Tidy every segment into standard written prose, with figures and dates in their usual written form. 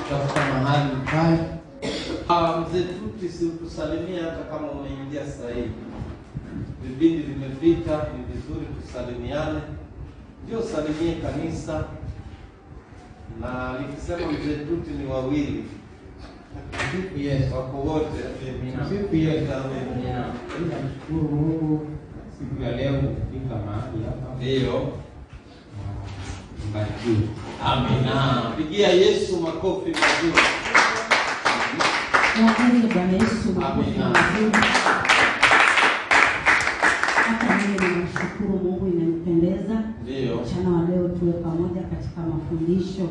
tafuta mahali mkae. Mzee Tuti, si utusalimia hata kama umeingia sasa hivi. Vipindi vimepita, ni vizuri tusalimiane. Ndio salimie kanisa. Na nikisema Mzee Tuti ni wawili. Yes, wako wote. Siku ya Tanzania. Tunashukuru Mungu siku ya leo kufika mahali hapa. Ndio. Mbarikiwe. Amina. Pigia Yesu makofi mazuri. Mwamini Bwana Yesu makofi mazuri. Hata mimi ninashukuru Mungu, inanipendeza. Ndio. Mchana wa leo tuwe pamoja katika mafundisho.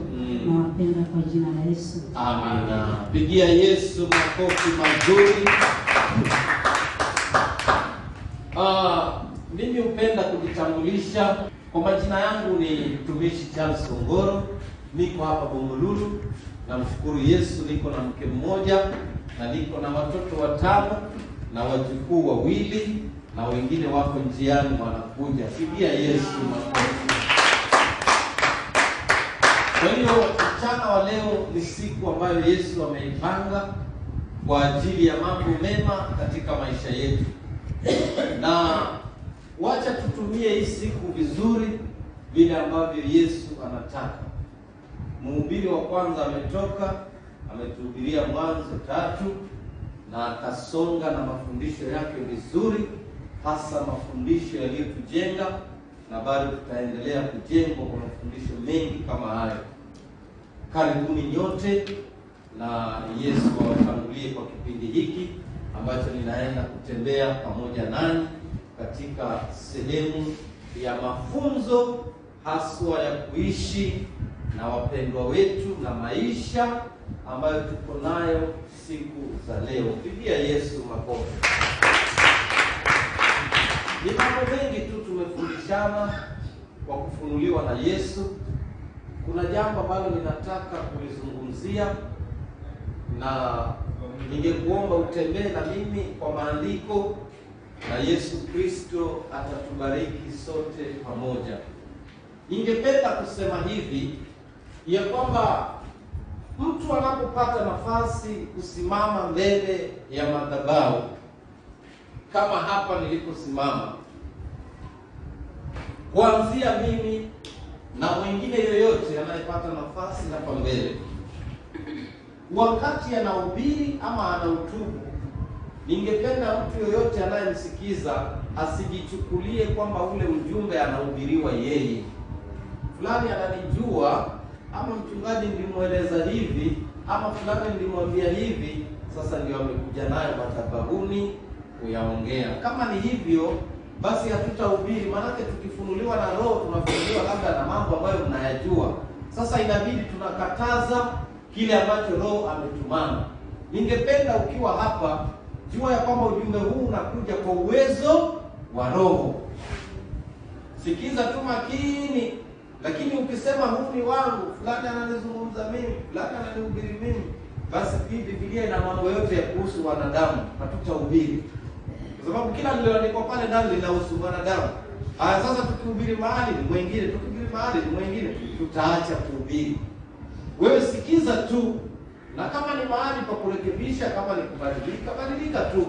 Na wapenda kwa jina la Yesu. Amina. Pigia Yesu makofi mazuri. Mimi hupenda kujitambulisha. Kwa majina yangu ni mtumishi Charles Ongoro. Niko hapa Bombolulu. Namshukuru Yesu, niko na mke mmoja na niko na watoto 5 na wajukuu 2 na wengine wako njiani wanakuja. Pigia Yesu makofi. Kwa hiyo mchana wa leo ni siku ambayo Yesu ameipanga kwa ajili ya mambo mema katika maisha yetu. Na wacha tutumie hii siku vizuri vile ambavyo Yesu anataka. Mhubiri wa kwanza ametoka, ametuhubiria Mwanzo 3 na akasonga na mafundisho yake vizuri, hasa mafundisho yaliyotujenga, na bado tutaendelea kujengwa kwa mafundisho mengi kama hayo. Karibuni nyote na Yesu awatangulie kwa kipindi hiki ambacho ninaenda kutembea pamoja nanyi katika sehemu ya mafunzo haswa ya kuishi na wapendwa wetu na maisha ambayo tuko nayo siku za leo. Pigia Yesu makofi. Ni mambo mengi tu tumefundishana kwa kufunuliwa na Yesu. Kuna jambo ambalo ninataka kulizungumzia na ningekuomba utembee na mimi kwa maandiko na Yesu Kristo atatubariki sote pamoja. Ningependa kusema hivi ya kwamba mtu anapopata nafasi kusimama mbele ya madhabahu kama hapa niliposimama, kuanzia mimi na mwingine yoyote anayepata nafasi hapa mbele, wakati anahubiri ama anahutubu, ningependa mtu yoyote anayemsikiza asijichukulie kwamba ule ujumbe anahubiriwa yeye. Fulani ananijua, ama mchungaji nilimweleza hivi, ama fulani nilimwambia hivi, sasa ndio amekuja nayo madhabahuni kuyaongea. Kama ni hivyo, basi hatutahubiri, maana tukifunuliwa na Roho tunafunuliwa labda na mambo ambayo mnayajua. Sasa inabidi tunakataza kile ambacho Roho ametumana. Ningependa ukiwa hapa, jua ya kwamba ujumbe huu unakuja kwa uwezo wa Roho. Sikiza tu makini. Lakini ukisema huu ni wangu, fulani ananizungumza mimi, fulani ananihubiri mimi, basi Biblia ina mambo yote ya kuhusu wanadamu, hatutahubiri. Kwa sababu kila lililoandikwa pale ndani linahusu wanadamu. Sasa tukihubiri mahali ni mwingine, tukihubiri mahali ni mwingine, tutaacha kuhubiri. Wewe sikiza tu, na kama ni mahali pa kurekebisha, kama ni kubadilika, badilika tu.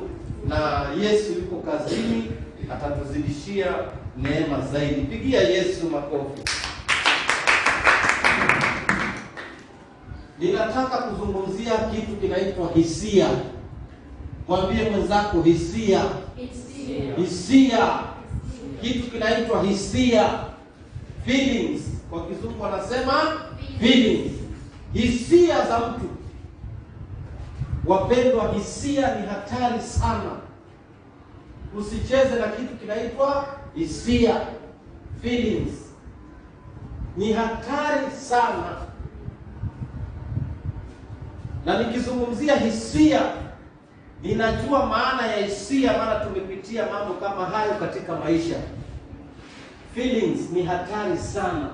Na Yesu yuko kazini, atatuzidishia neema zaidi. Pigia Yesu makofi. Ninataka kuzungumzia kitu kinaitwa hisia. Mwambie mwenzako hisia. Hisia. Kitu kinaitwa hisia. Feelings. Kwa Kizungu wanasema feelings. Hisia za mtu. Wapendwa, hisia ni hatari sana. Usicheze na kitu kinaitwa hisia. Feelings. Ni hatari sana. Na nikizungumzia hisia, ninajua maana ya hisia, maana tumepitia mambo kama hayo katika maisha. Feelings ni hatari sana.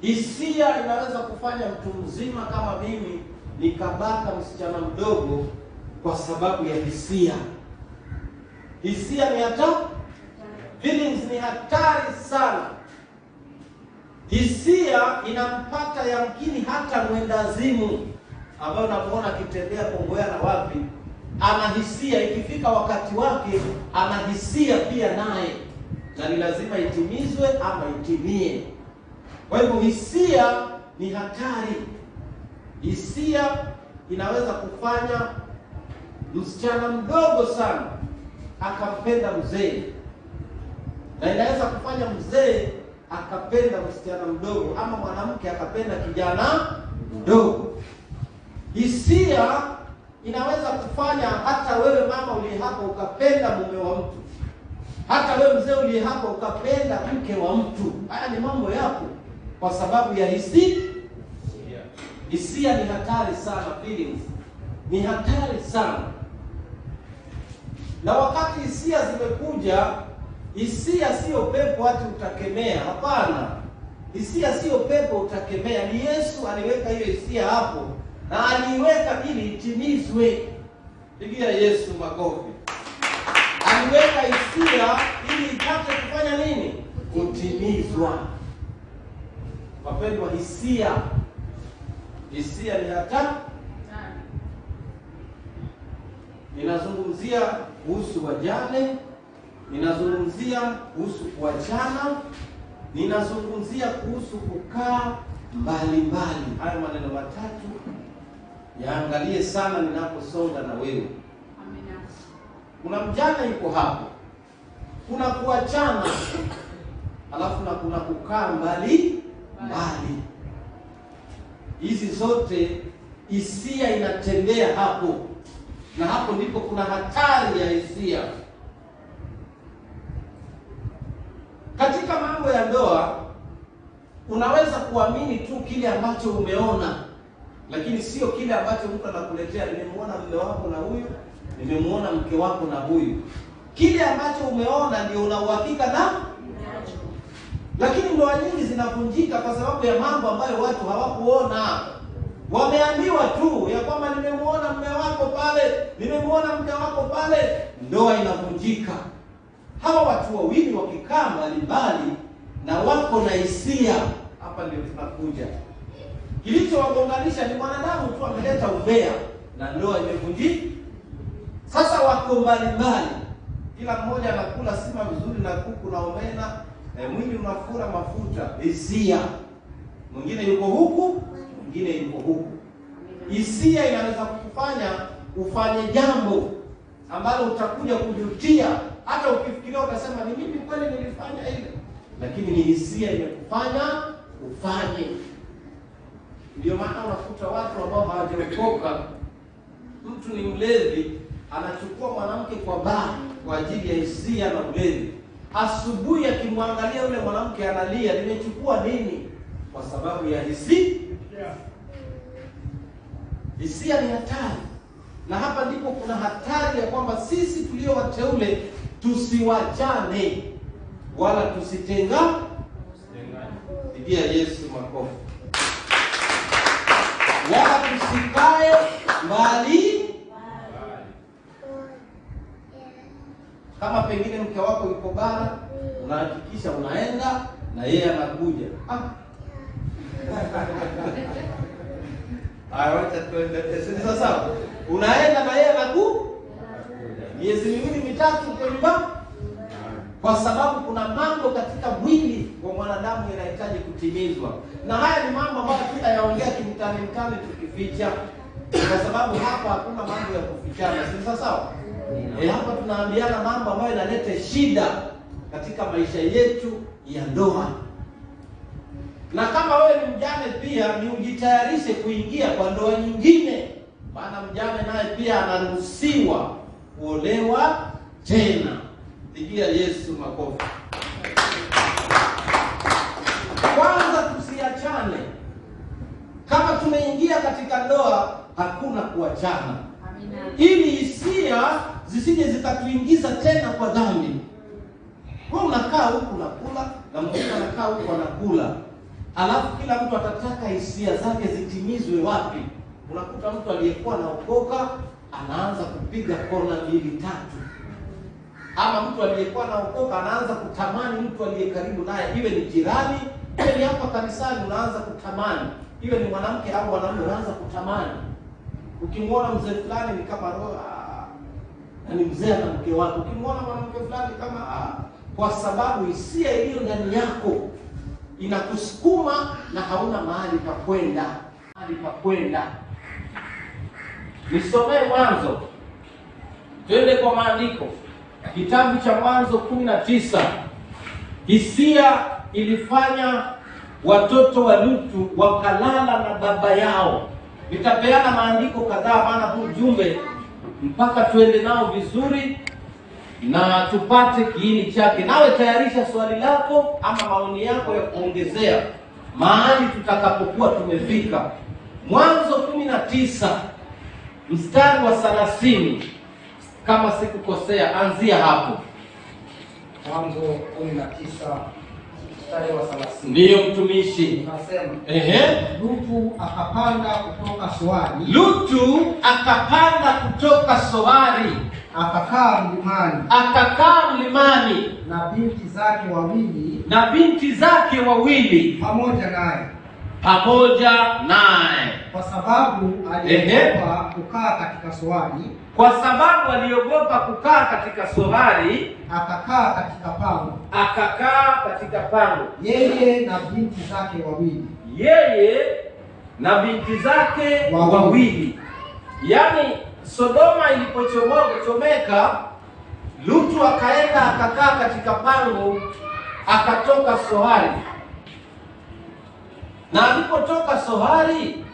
Hisia inaweza kufanya mtu mzima kama mimi nikabaka msichana mdogo kwa sababu ya hisia. Hisia ni hatari. Feelings ni hatari sana. Hisia inampata yamkini hata mwendazimu ambayo unamuona akitembea Kongowea na wapi, ana hisia. Ikifika wakati wake ana hisia pia naye, na ni lazima itimizwe ama itimie. Kwa hivyo hisia ni hatari. Hisia inaweza kufanya msichana mdogo sana akampenda mzee, na inaweza kufanya mzee akapenda msichana mdogo, ama mwanamke akapenda kijana mdogo. Hisia inaweza kufanya hata wewe mama uliye hapo ukapenda mume wa mtu, hata wewe mzee uliye hapo ukapenda mke wa mtu. Haya ni mambo yako kwa sababu ya hisia. Hisia ni hatari sana, feelings ni hatari sana. Na wakati hisia zimekuja, hisia sio pepo hati utakemea, hapana. Hisia sio pepo utakemea, ni Yesu aliweka hiyo hisia hapo, na aliweka ili itimizwe. Pigia Yesu makofi. Aliweka hisia ili ipate kufanya nini? Kutimizwa. Wapendwa, hisia ni hatari. Ninazungumzia kuhusu wajane, ninazungumzia kuhusu kuachana, ninazungumzia kuhusu kukaa mbali mbali. Haya maneno matatu yaangalie sana ninaposonga na wewe. Amina. Kuna mjane yuko hapo, kuna kuachana, alafu na kuna kukaa mbali mbali. Hizi zote hisia inatembea hapo, na hapo ndipo kuna hatari ya hisia. Katika mambo ya ndoa unaweza kuamini tu kile ambacho umeona, lakini sio kile ambacho mtu anakuletea. Nimemuona mume wako na huyu, nimemuona mke wako na huyu. Kile ambacho umeona ndio una uhakika na. Lakini ndoa nyingi zinavunjika kwa sababu ya mambo ambayo watu hawakuona. Wameambiwa tu ya kwamba nimemuona mume wako pale, nimemuona mke wako pale, ndoa inavunjika. Hawa watu wawili wakikaa mbalimbali na wako na hisia, hapa ndio tunakuja. Kilichowagonganisha ni mwanadamu tu ameleta umbea na ndoa imevunjika. Sasa wako mbalimbali, kila mmoja anakula sima vizuri na kuku na omena, mwili unafura mafuta, hisia. Mwingine yuko huku, mwingine yuko huku. Hisia inaweza kukufanya ufanye jambo ambalo utakuja kujutia. Hata ukifikiria utasema ni mimi kweli nilifanya ile, lakini ni hisia imekufanya ufanye. Ndio maana unakuta watu ambao hawajaokoka, mtu ni mlevi, anachukua mwanamke kwa baa kwa ajili ya hisia na ulevi. Asubuhi akimwangalia yule mwanamke analia, nimechukua nini? Kwa sababu ya hisia. Hisia ni hatari. Na hapa ndipo kuna hatari ya kwamba sisi tulio wateule tusiwachane wala tusitengane. Pigia Yesu makofi. Wala tusikae mbali. Kama pengine mke wako yuko bara, unahakikisha unaenda na yeye anakuja. Wacha tuende sasa. Unaenda na yeye anakuja. Miezi miwili mitatu uko nyumbani. Kwa sababu kuna mambo katika mwili wa mwanadamu yanahitaji kutimizwa. Na haya ni mambo ambayo tutayaongea kimtani tukificha. Kwa sababu hapa hakuna mambo ya kufichana. Si sawa? Hapa tunaambiana mambo ambayo yanaleta shida katika maisha yetu ya ndoa. Na kama wewe ni mjane pia, ni ujitayarishe kuingia kwa ndoa nyingine. Maana mjane naye pia anaruhusiwa kuolewa tena. Pigia Yesu makofi. Kwanza tusiachane. Kama tumeingia katika ndoa, hakuna kuachana. Amina. Ili hisia zisije zikatuingiza tena kwa dhambi. Wewe unakaa huku unakula na mwingine anakaa huku anakula. Alafu kila mtu atataka hisia zake zitimizwe wapi? Unakuta mtu aliyekuwa anaokoka anaanza kupiga kona 2-3. Ama mtu aliyekuwa anaokoka anaanza kutamani mtu aliye karibu naye, iwe ni jirani Ni hapa kanisani unaanza kutamani. Iwe ni mwanamke au mwanamume unaanza kutamani. Ukimwona mzee fulani ni kama roho, ni mzee na mke wake. Ukimwona mwanamke fulani kama kwa sababu hisia iliyo ndani yako inakusukuma na hauna mahali pa kwenda. Nisomee Mwanzo. Twende kwa maandiko. Kitabu cha Mwanzo 19. Hisia ilifanya watoto wa Lutu wakalala na baba yao. Nitapeana maandiko kadhaa maana huu ujumbe mpaka tuende nao vizuri na tupate kiini chake. Nawe tayarisha swali lako ama maoni yako ya kuongezea mahali tutakapokuwa tumefika. Mwanzo 19 mstari wa 30, kama sikukosea, anzia hapo. Mwanzo 19 mstari wa 30. Ndiyo mtumishi. Nasema, Lutu akapanda kutoka Soari. Lutu akapanda kutoka Soari, akakaa mlimani na binti zake wawili pamoja naye, kwa sababu aliogopa kukaa katika Soari. Akakaa katika pango, yeye na binti zake wawili. Yaani Sodoma ilipochomeka, Lutu akaenda akakaa katika pango, akatoka Soari. Na alipotoka Soari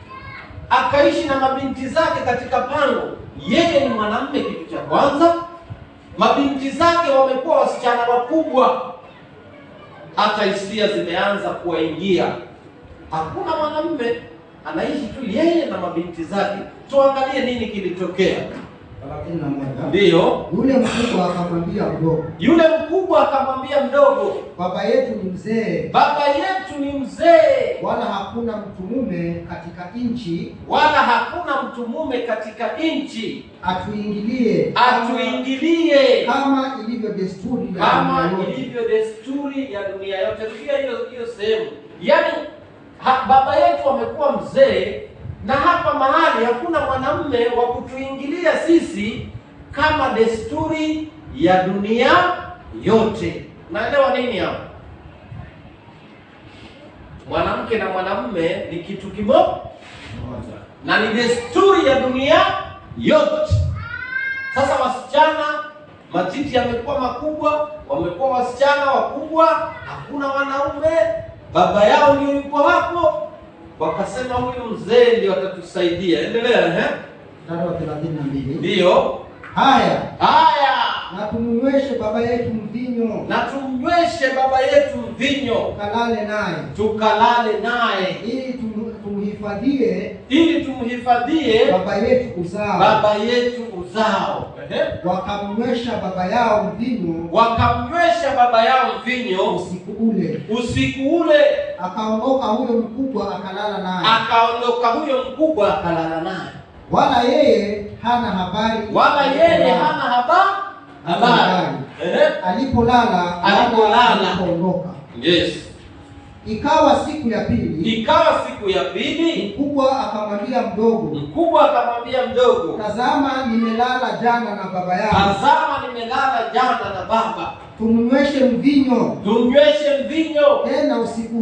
akaishi na mabinti zake katika pango. Yeye ni mwanamume, kitu cha kwanza. Mabinti zake wamekuwa wasichana wakubwa, hata hisia zimeanza kuwaingia. Hakuna mwanamume, anaishi tu yeye na mabinti zake. Tuangalie nini kilitokea. 31. Ndiyo. Yule mkubwa akamwambia mdogo, Baba yetu ni mzee, wala hakuna mtu mume katika nchi, atuingilie kama ilivyo desturi ya dunia yote. Rudia hiyo sehemu. Yaani baba yetu amekuwa mzee, na hapa mahali hakuna mwanamume wa kutuingilia sisi kama desturi ya dunia yote. Naelewa nini hapo? Mwanamke na mwanamume ni kitu kimoja na ni desturi ya dunia yote. Sasa wasichana, matiti yamekuwa makubwa, wamekuwa wasichana wakubwa, hakuna wanaume, baba yao ndio yuko hapo. Wakasema huyu mzee ndio atatusaidia. Endelea. 32. Ndio. Haya. Na tumnyweshe baba yetu mvinyo. Tukalale naye. Ili tumhifadhie baba yetu uzao. Wakamnywesha baba yao mvinyo usiku ule. Akaondoka huyo mkubwa akalala naye. Wala yeye hana habari. Alipolala alipoondoka. Yes. Ikawa siku ya pili, mkubwa akamwambia mdogo, tazama nimelala jana na baba. Tumnyweshe mvinyo tena usiku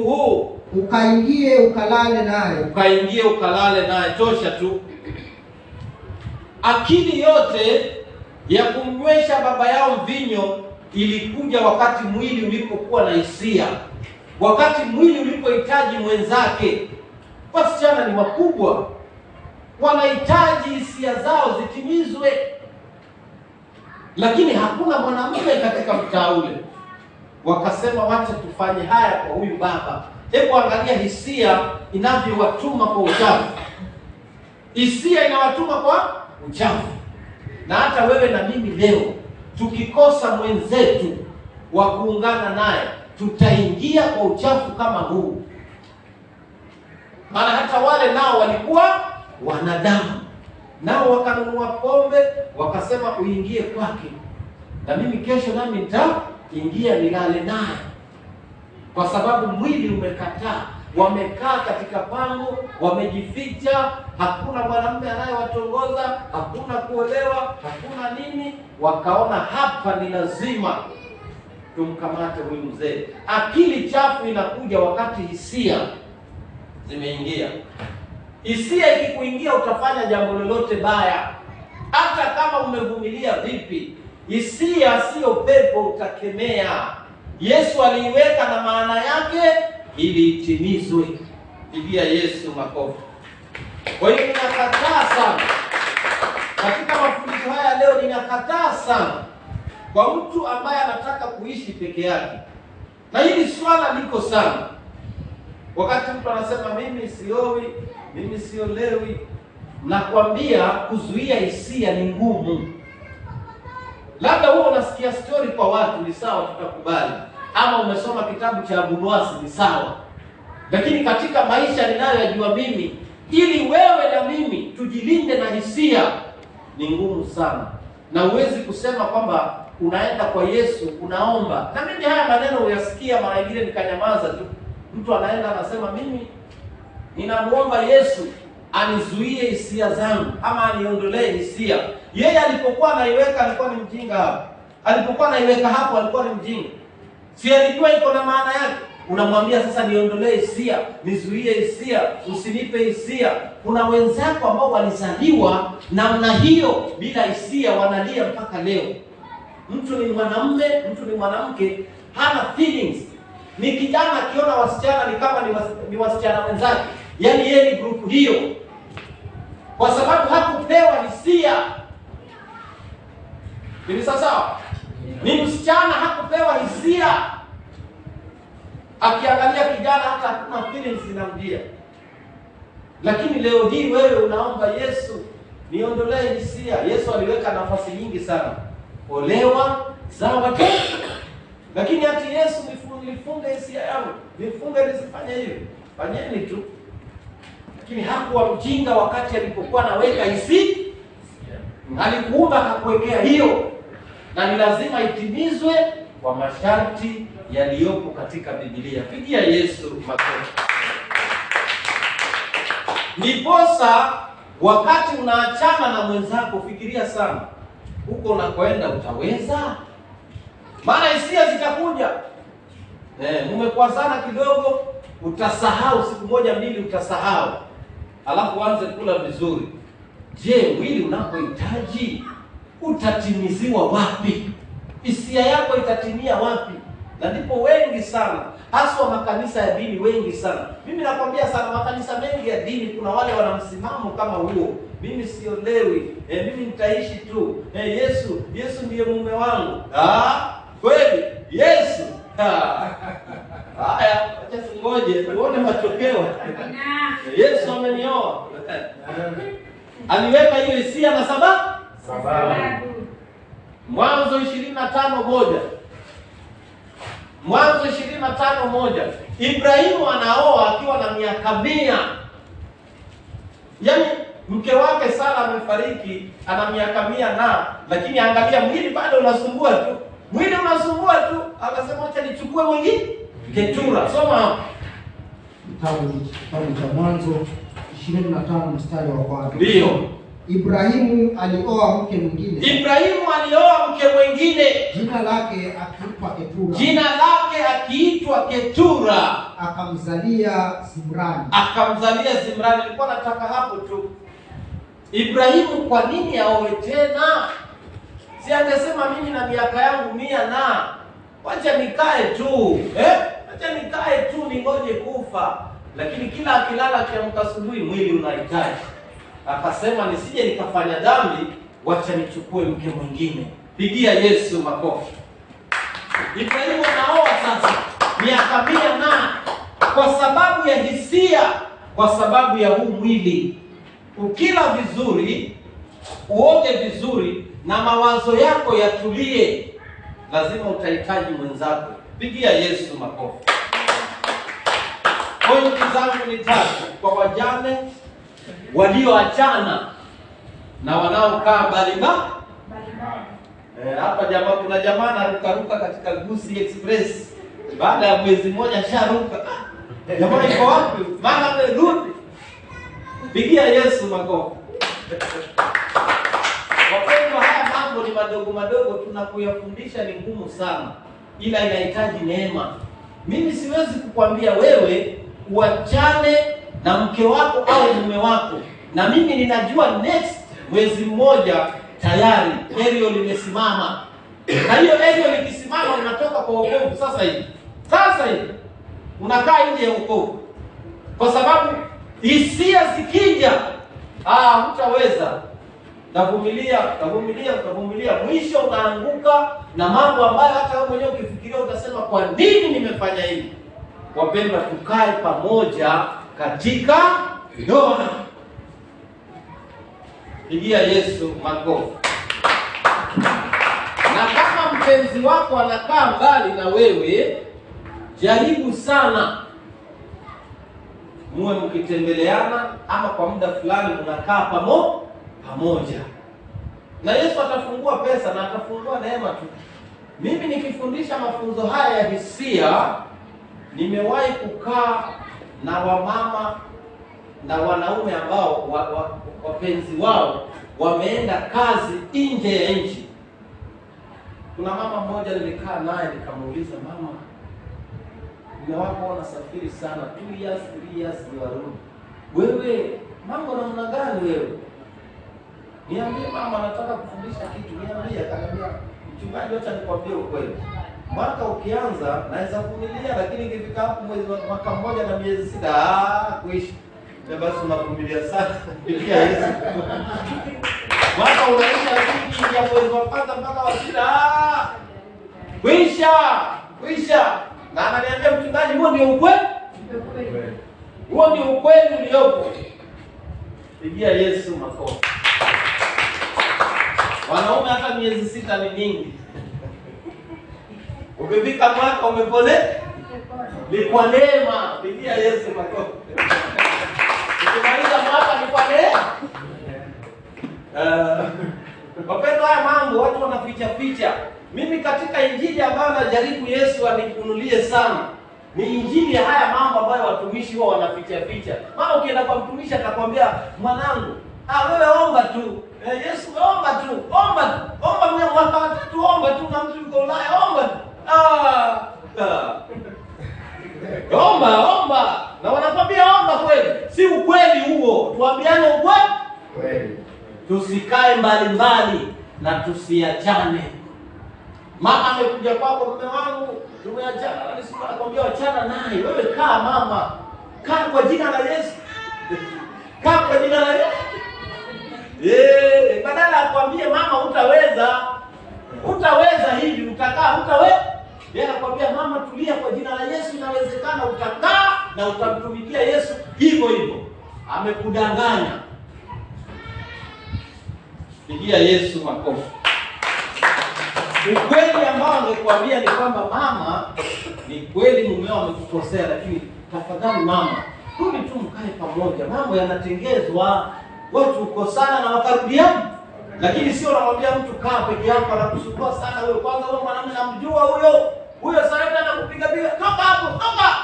huu. Ukaingie ukalale naye. Tosha tu. Akili yote ya kumnywesha baba yao mvinyo ilikuja wakati mwili ulipokuwa na hisia, wakati mwili ulipohitaji mwenzake. Wasichana ni wakubwa, wanahitaji hisia zao zitimizwe, lakini hakuna mwanamume katika mtaa ule. Wakasema wacha tufanye haya kwa huyu baba. Hebu angalia hisia inavyowatuma kwa uchafu. Hisia inawatuma kwa uchafu. Na hata wewe na mimi leo tukikosa mwenzetu wa kuungana naye, tutaingia kwa uchafu kama huu. Maana hata wale nao walikuwa wanadamu, nao wakanunua pombe, wakasema uingie kwake, na mimi kesho nami nitaingia nilale naye. kwa sababu mwili umekataa. Wamekaa katika pango, wamejificha, hakuna mwanamume anayewatongoza, hakuna kuolewa, hakuna nini. Wakaona hapa ni lazima tumkamate huyu mzee. Akili chafu inakuja wakati hisia zimeingia. Hisia ikikuingia utafanya jambo lolote baya, hata kama umevumilia vipi. Hisia sio pepo, utakemea. Yesu aliiweka na maana yake ili itimizwe. Pigia Yesu makofi. Kwa hiyo ninakataa sana katika mafundisho haya leo, ninakataa sana kwa mtu ambaye anataka kuishi peke yake. Na hili swala liko sana. Wakati mtu anasema mimi siowi, mimi siolewi, nakwambia kuzuia hisia ni ngumu. Labda wewe unasikia story kwa watu, ni sawa, tutakubali. Ama umesoma kitabu cha Abunuwasi, ni sawa. Lakini katika maisha ninayoyajua mimi, ili wewe na mimi tujilinde na hisia, ni ngumu sana. Na huwezi kusema kwamba unaenda kwa Yesu unaomba. Na mimi haya maneno uyasikia mara nyingine nikanyamaza tu. Mtu anaenda anasema mimi ninamuomba Yesu anizuie hisia zangu ama aniondolee hisia. Yeye alipokuwa anaiweka alikuwa ni mjinga hapo. Alipokuwa anaiweka hapo alikuwa ni mjinga. Si alijua iko na maana yake. Unamwambia sasa niondolee hisia, nizuie hisia, usinipe hisia. Kuna wenzako ambao walizaliwa namna hiyo bila hisia, wanalia mpaka leo. Mtu ni mwanamume, mtu ni mwanamke, hana feelings. Ni kijana akiona wasichana ni kama ni wasichana wenzake. Yaani yeye ni group hiyo. Kwa sababu hakupewa hisia. Ni sawa? Ni msichana hakupewa hisia. Akiangalia kijana hata hakuna feelings zinamjia. Lakini leo hii wewe unaomba Yesu niondolee hisia. Yesu aliweka nafasi nyingi sana. Olewa, zaa watoto. Lakini hati Yesu nifunge hisia yangu, nifunge nisifanye hivi. Fanyeni tu. Lakini hakuwa mjinga wakati alipokuwa anaweka hisia. Alikuumba akakuwekea hiyo. Na ni lazima itimizwe kwa masharti yaliyopo katika Biblia. Pigia Yesu makofi. Ndiposa wakati unaachana na mwenzako, fikiria sana. Huko unakoenda utaweza? Maana hisia zitakuja. Mmekwazana kidogo, utasahau siku moja mbili utasahau. Alafu anze kula vizuri. Je, mwili unapohitaji utatimiziwa wapi? Hisia yako itatimia wapi? Na ndipo wengi sana, haswa makanisa ya dini wengi sana. Mimi nakwambia sana, makanisa mengi ya dini kuna wale wana msimamo kama huo. Mimi siolewi, mimi nitaishi tu. Yesu ndiye mume wangu. Kweli? Yesu. Haya, acha ngoje tuone matokeo. Yesu amenioa. Aliweka hiyo hisia na sababu. Mwanzo 25:1. Mwanzo 25:1. Ibrahimu anaoa akiwa na miaka 100. Yaani mke wake Sara amefariki ana miaka 100 lakini angalia mwili bado unasumbua tu. Mwili unasumbua tu. Akasema acha nichukue mwingine. Ketura. Soma hapo. Kitabu cha Mwanzo 25 mstari wa 1. Ndio. Ibrahimu alioa mke mwingine. Ibrahimu alioa mke mwingine. Jina lake akiitwa Ketura. Jina lake akiitwa Ketura. Akamzalia Zimrani. Akamzalia Zimrani. Nilikuwa nataka hapo tu. Ibrahimu kwa nini aoe tena? Si angesema mimi na miaka yangu 100 na wacha nikae tu. Wacha nikae tu ningoje kufa. Lakini kila akilala akiamka asubuhi mwili unahitaji. Akasema nisije nikafanya dhambi, wacha nichukue mke mwingine. Pigia Yesu makofi. Ibrahimu anaoa sasa miaka 100 na kwa sababu ya hisia, kwa sababu ya huu mwili. Ukila vizuri, uoge vizuri na mawazo yako yatulie, lazima utahitaji mwenzako. Pigia Yesu makofi. Pointi zangu ni 3 kwa wajane walioachana na wanaokaa mbalimbali. Hapa jamaa, kuna jamaa anarukaruka katika Gusi Express. Baada ya mwezi mmoja sharuka. Jamani iko wapi? Mama amerudi. Pigia Yesu makofi. Wapendwa, haya mambo ni madogo madogo, tunakuyafundisha ni ngumu sana, ila inahitaji neema. Mimi siwezi kukwambia wewe uachane na mke wako au mume wako, na mimi ninajua next mwezi mmoja tayari Elio limesimama, na hiyo Elio likisimama unatoka kwa wokovu sasa hivi unakaa nje ya wokovu, kwa sababu hisia zikija hutaweza. Utavumilia, mwisho unaanguka na mambo ambayo hata wewe mwenyewe ukifikiria utasema kwa nini nimefanya hivi. Wapendwa, tukae pamoja katika ndoa. Pigia Yesu makofi. Na kama mpenzi wako anakaa mbali na wewe, jaribu sana muwe mkitembeleana, ama kwa muda fulani mnakaa pamoja. Na Yesu atafungua pesa na atafungua neema tu. Mimi nikifundisha mafunzo haya ya hisia, nimewahi kukaa na wamama na wanaume ambao wapenzi wao wameenda kazi nje ya nchi. Kuna mama mmoja nilikaa naye nikamuuliza, mama, mume wako wanasafiri sana 2 years 3 years ni warudi, wewe mambo namna gani wewe? Niambie mama, nataka kufundisha kitu. Niambie. Akaniambia, mchungaji, acha nikwambie ukweli, mwaka ukianza naweza kuvumilia, lakini ikifika hapo mwaka mmoja na miezi 6 kuishi. Na basi unavumilia sana. Pigia Yesu. Mwaka unaisha wiki ya mwezi wa kwanza mpaka wa 6 kuisha. Na ananiambia, mchungaji, huo ndio ukweli. Huo ndio ukweli uliopo. Pigia Yesu makofi. Wanaume hata miezi 6 ni nyingi. Ukifika mwaka umepone ni kwa neema. Pigia Yesu makofi. Ukimaliza mwaka ni kwa neema. Wapendwa, haya mambo watu wanaficha. Mimi katika injili ambayo najaribu Yesu anifunulie sana ni injili ya haya mambo ambayo watumishi wao wanaficha. Maana ukienda kwa mtumishi atakwambia, mwanangu, wewe omba tu. Yesu omba tu. Omba mwenye mwaka wa 3 omba tu, na mtu yuko Ulaya omba tu. Omba. Na wanakwambia omba kweli. Si ukweli huo. Tuambiane ukweli. Tusikae mbali na tusiachane. Mama amekuja kwako, mume wangu tumeachana, anakwambia achana naye. Wewe kaa mama. Kaa kwa jina la Yesu. Kaa kwa jina la Yesu. Badala ya kuambia mama utaweza hivi, utakaa utaweza. Yeye anakuambia mama, tulia, kwa jina la Yesu inawezekana, utakaa na utamtumikia Yesu hivyo. Amekudanganya. Pigia Yesu makofi. Ukweli ambao angekuambia ni kwamba, mama, ni kweli mumeo amekukosea, lakini tafadhali mama, rudi tu mkae pamoja. Mambo yanatengezwa, watu ukosana na wakarudiana. Lakini sio unamwambia mtu kaa peke yako, anakusumbua sana wewe. Kwanza wewe mwanamume namjua huyo sasa hivi anakupiga, toka hapo, toka.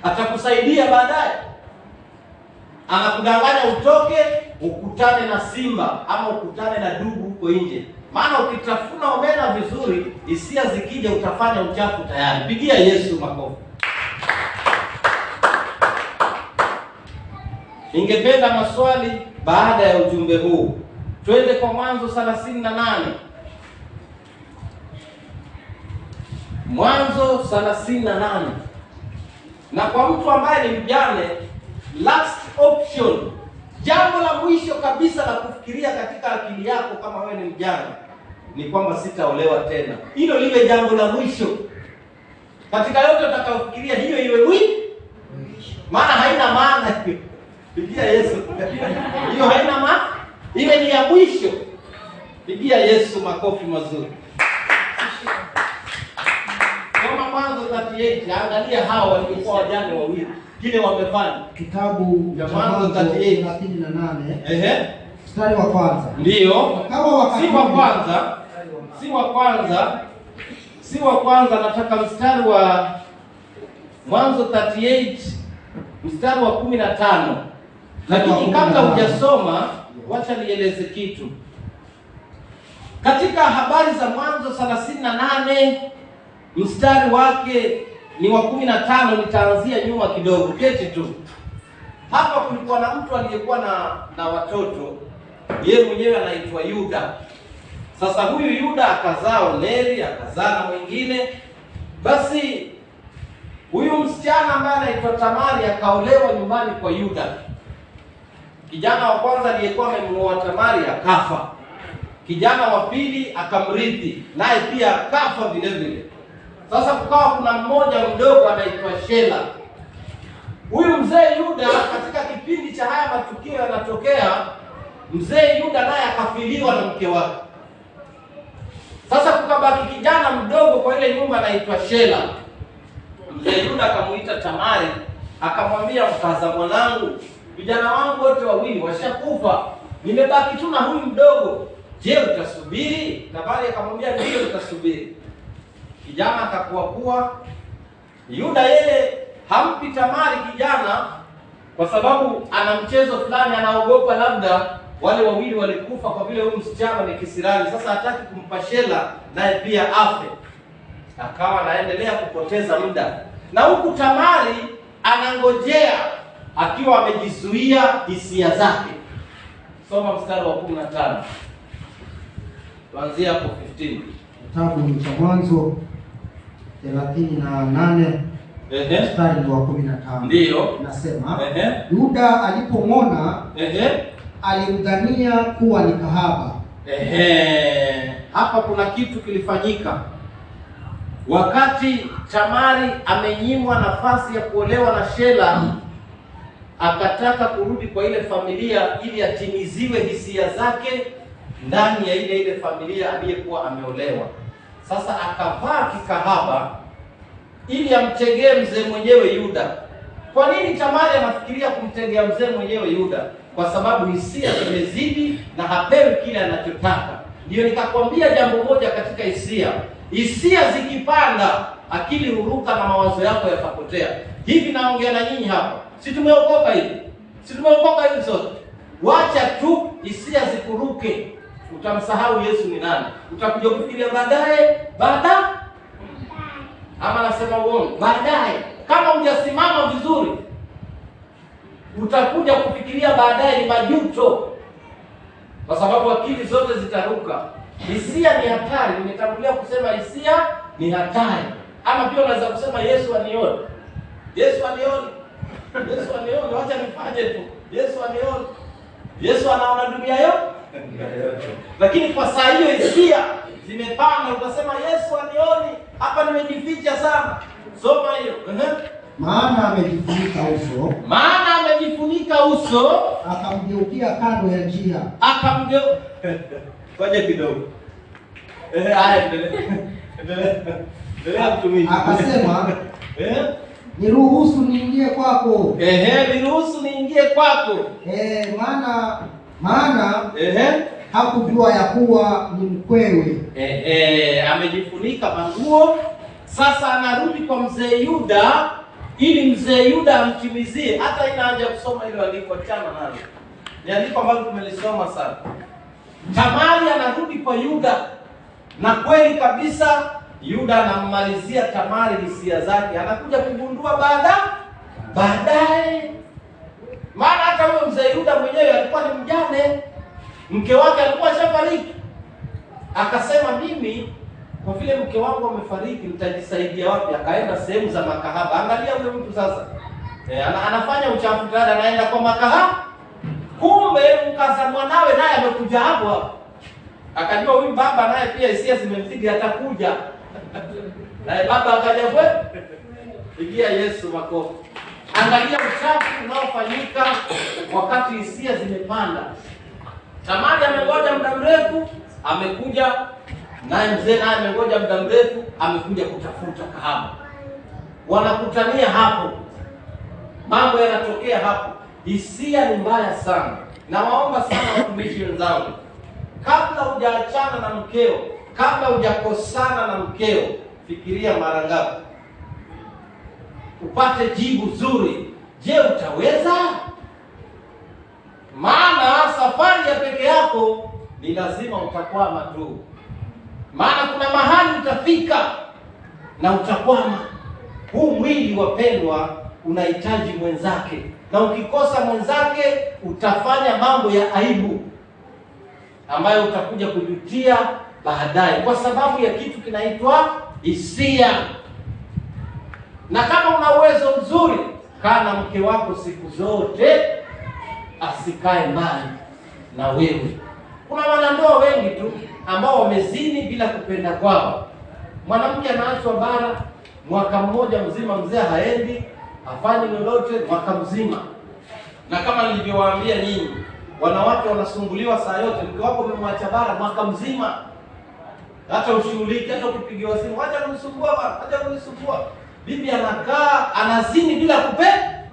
Atakusaidia baadaye. Anakudanganya utoke ukutane na simba ama ukutane na dubu huko nje. Maana ukitafuna omena vizuri, hisia zikija utafanya uchafu tayari. Pigia Yesu makofi. Ningependa maswali baada ya ujumbe huu. Twende kwa Mwanzo 38. Mwanzo 38. Na kwa mtu ambaye ni mjane, last option, jambo la mwisho kabisa la kufikiria katika akili yako kama wewe ni mjane, ni kwamba sitaolewa tena. Hilo liwe jambo la mwisho. Katika yote utakayofikiria, hiyo iwe mwisho. Maana haina maana. Pigia Yesu. Hiyo haina maana. Ile ni ya mwisho. Pigia Yesu makofi mazuri. Kama Mwanzo 38, angalia hao walikuwa wajane wawili. Kile wamefanya. Kitabu cha Mwanzo 38. Mstari wa kwanza. Ndio. Si wa kwanza, nataka mstari wa Mwanzo 38 mstari wa 15. Lakini kabla hujasoma, wacha nieleze kitu. Katika habari za Mwanzo 38 mstari wake ni wa 15, nitaanzia nyuma kidogo, keti tu. Hapa kulikuwa na mtu aliyekuwa na watoto, yeye mwenyewe anaitwa Yuda. Sasa huyu Yuda akazaa Neri, akazaa na mwingine. Basi huyu msichana ambaye anaitwa Tamari akaolewa nyumbani kwa Yuda. Kijana wa kwanza aliyekuwa amemwoa Tamari akafa. Kijana wa pili akamrithi, naye pia akafa vile vile. Sasa kukawa kuna mmoja mdogo anaitwa Shela. Huyu mzee Yuda, katika kipindi cha haya matukio yanatokea, mzee Yuda naye akafiliwa na mke wake. Sasa kukabaki kijana mdogo kwa ile nyumba anaitwa Shela. Mzee Yuda akamuita Tamari, akamwambia, mkaza mwanangu, vijana wangu wote wawili washakufa, nimebaki tu na huyu mdogo. Je, utasubiri? Tamari akamwambia, ndio utasubiri. Kijana akakuwa Yuda yeye hampi Tamari kijana kwa sababu ana mchezo fulani, anaogopa labda wale wawili walikufa kwa vile huyu msichana ni kisirani. Sasa hataki kumpa Shela naye pia afe. Akawa anaendelea kupoteza muda, na huku Tamari anangojea akiwa amejizuia hisia zake. Soma mstari wa 15. Tuanzie hapo 15. Kitabu cha Mwanzo 38 mstari wa 15. Ndio. Nasema, Yuda alipomwona alimdhania kuwa ni kahaba. Hapa kuna kitu kilifanyika. Wakati Tamari amenyimwa nafasi ya kuolewa na Shela, akataka kurudi kwa ile familia ili atimiziwe hisia zake ndani ya ile familia aliyekuwa ameolewa. Sasa akavaa kikahaba ili amtegee mzee mwenyewe Yuda. Kwa nini Tamari anafikiria kumtegea mzee mwenyewe Yuda? Kwa sababu hisia zimezidi na hapewi kile anachotaka. Ndio nikakwambia jambo moja katika hisia. Hisia zikipanda, akili huruka na mawazo yako yatapotea. Hivi naongea na nyinyi hapa. Si tumeokoka hivi? Si tumeokoka hivi sote? Wacha tu hisia zikuruke. Utamsahau Yesu ni nani. Utakuja kufikiria baadaye, ama nasema uongo, baadaye. Kama hujasimama vizuri, utakuja kufikiria baadaye ni majuto. Kwa sababu akili zote zitaruka. Hisia ni hatari. Nimetangulia kusema hisia ni hatari. Ama pia unaweza kusema Yesu anione. Yesu anione. Yesu anione, wacha nifanye tu. Yesu anione. Yesu anaona dunia yote. Lakini kwa saa hiyo hisia zimepanda, utasema Yesu anione, hapa nimejificha sana. Soma hiyo. Maana amejifunika uso, akamgeukia kando ya njia. Ngoja kidogo. Haya, endelea mtumishi. Akasema, niruhusu niingie kwako. Niruhusu niingie kwako. Maana hakujua ya kuwa ni mkwewe. Amejifunika manguo. Sasa anarudi kwa mzee Yuda ili mzee Yuda amtimizie. Hata ina haja kusoma ile andiko, chana nalo. Ni andiko ambalo tumelisoma sana. Tamari anarudi kwa Yuda, na kweli kabisa Yuda anammalizia Tamari hisia zake. Anakuja kugundua baadaye. Maana hata huyo mzee Yuda mwenyewe alikuwa ni mjane. Mke wake alikuwa shafariki. Akasema, mimi kwa vile mke wangu amefariki nitajisaidia wapi? Akaenda sehemu za makahaba. Angalia huyo mtu sasa. Anafanya uchafu tayari, anaenda kwa makahaba. Kumbe mkaza mwanawe naye amekuja hapo. Akajua huyu baba naye pia hisia zimemzidi, atakuja. Naye baba akaja pigia Yesu makofi. Angalia uchafu unaofanyika wakati hisia zimepanda. Tamari amengoja muda mrefu, amekuja. Naye mzee naye amengoja muda mrefu, amekuja kutafuta kahaba. Wanakutania hapo. Mambo yanatokea hapo. Hisia ni mbaya sana. Na waomba sana watumishi wenzangu, kabla hujaachana na mkeo, kabla hujakosana na mkeo, fikiria mara ngapi. upate jibu zuri. Je, utaweza? Maana safari ya peke yako ni lazima utakwama tu. Maana kuna mahali utafika na utakwama. Huu mwili wapendwa unahitaji mwenzake, na ukikosa mwenzake utafanya mambo ya aibu ambayo utakuja kujutia baadaye, kwa sababu ya kitu kinaitwa hisia. Na kama una uwezo mzuri, kaa na mke wako siku zote, asikae mbali na wewe. Kuna wanandoa wengi tu ambao wamezini bila kupenda kwao. Mwanamke anaachwa bara mwaka mmoja mzima, mzee haendi afanye lolote mwaka mzima. Na kama nilivyowaambia nyinyi, wanawake wanasumbuliwa saa yote. Mke wako umemwacha bara mwaka mzima, hata ushughuliki, hata ukipigiwa simu, acha kunisumbua bwana, acha kunisumbua. Bibi anakaa anazini bila kupenda.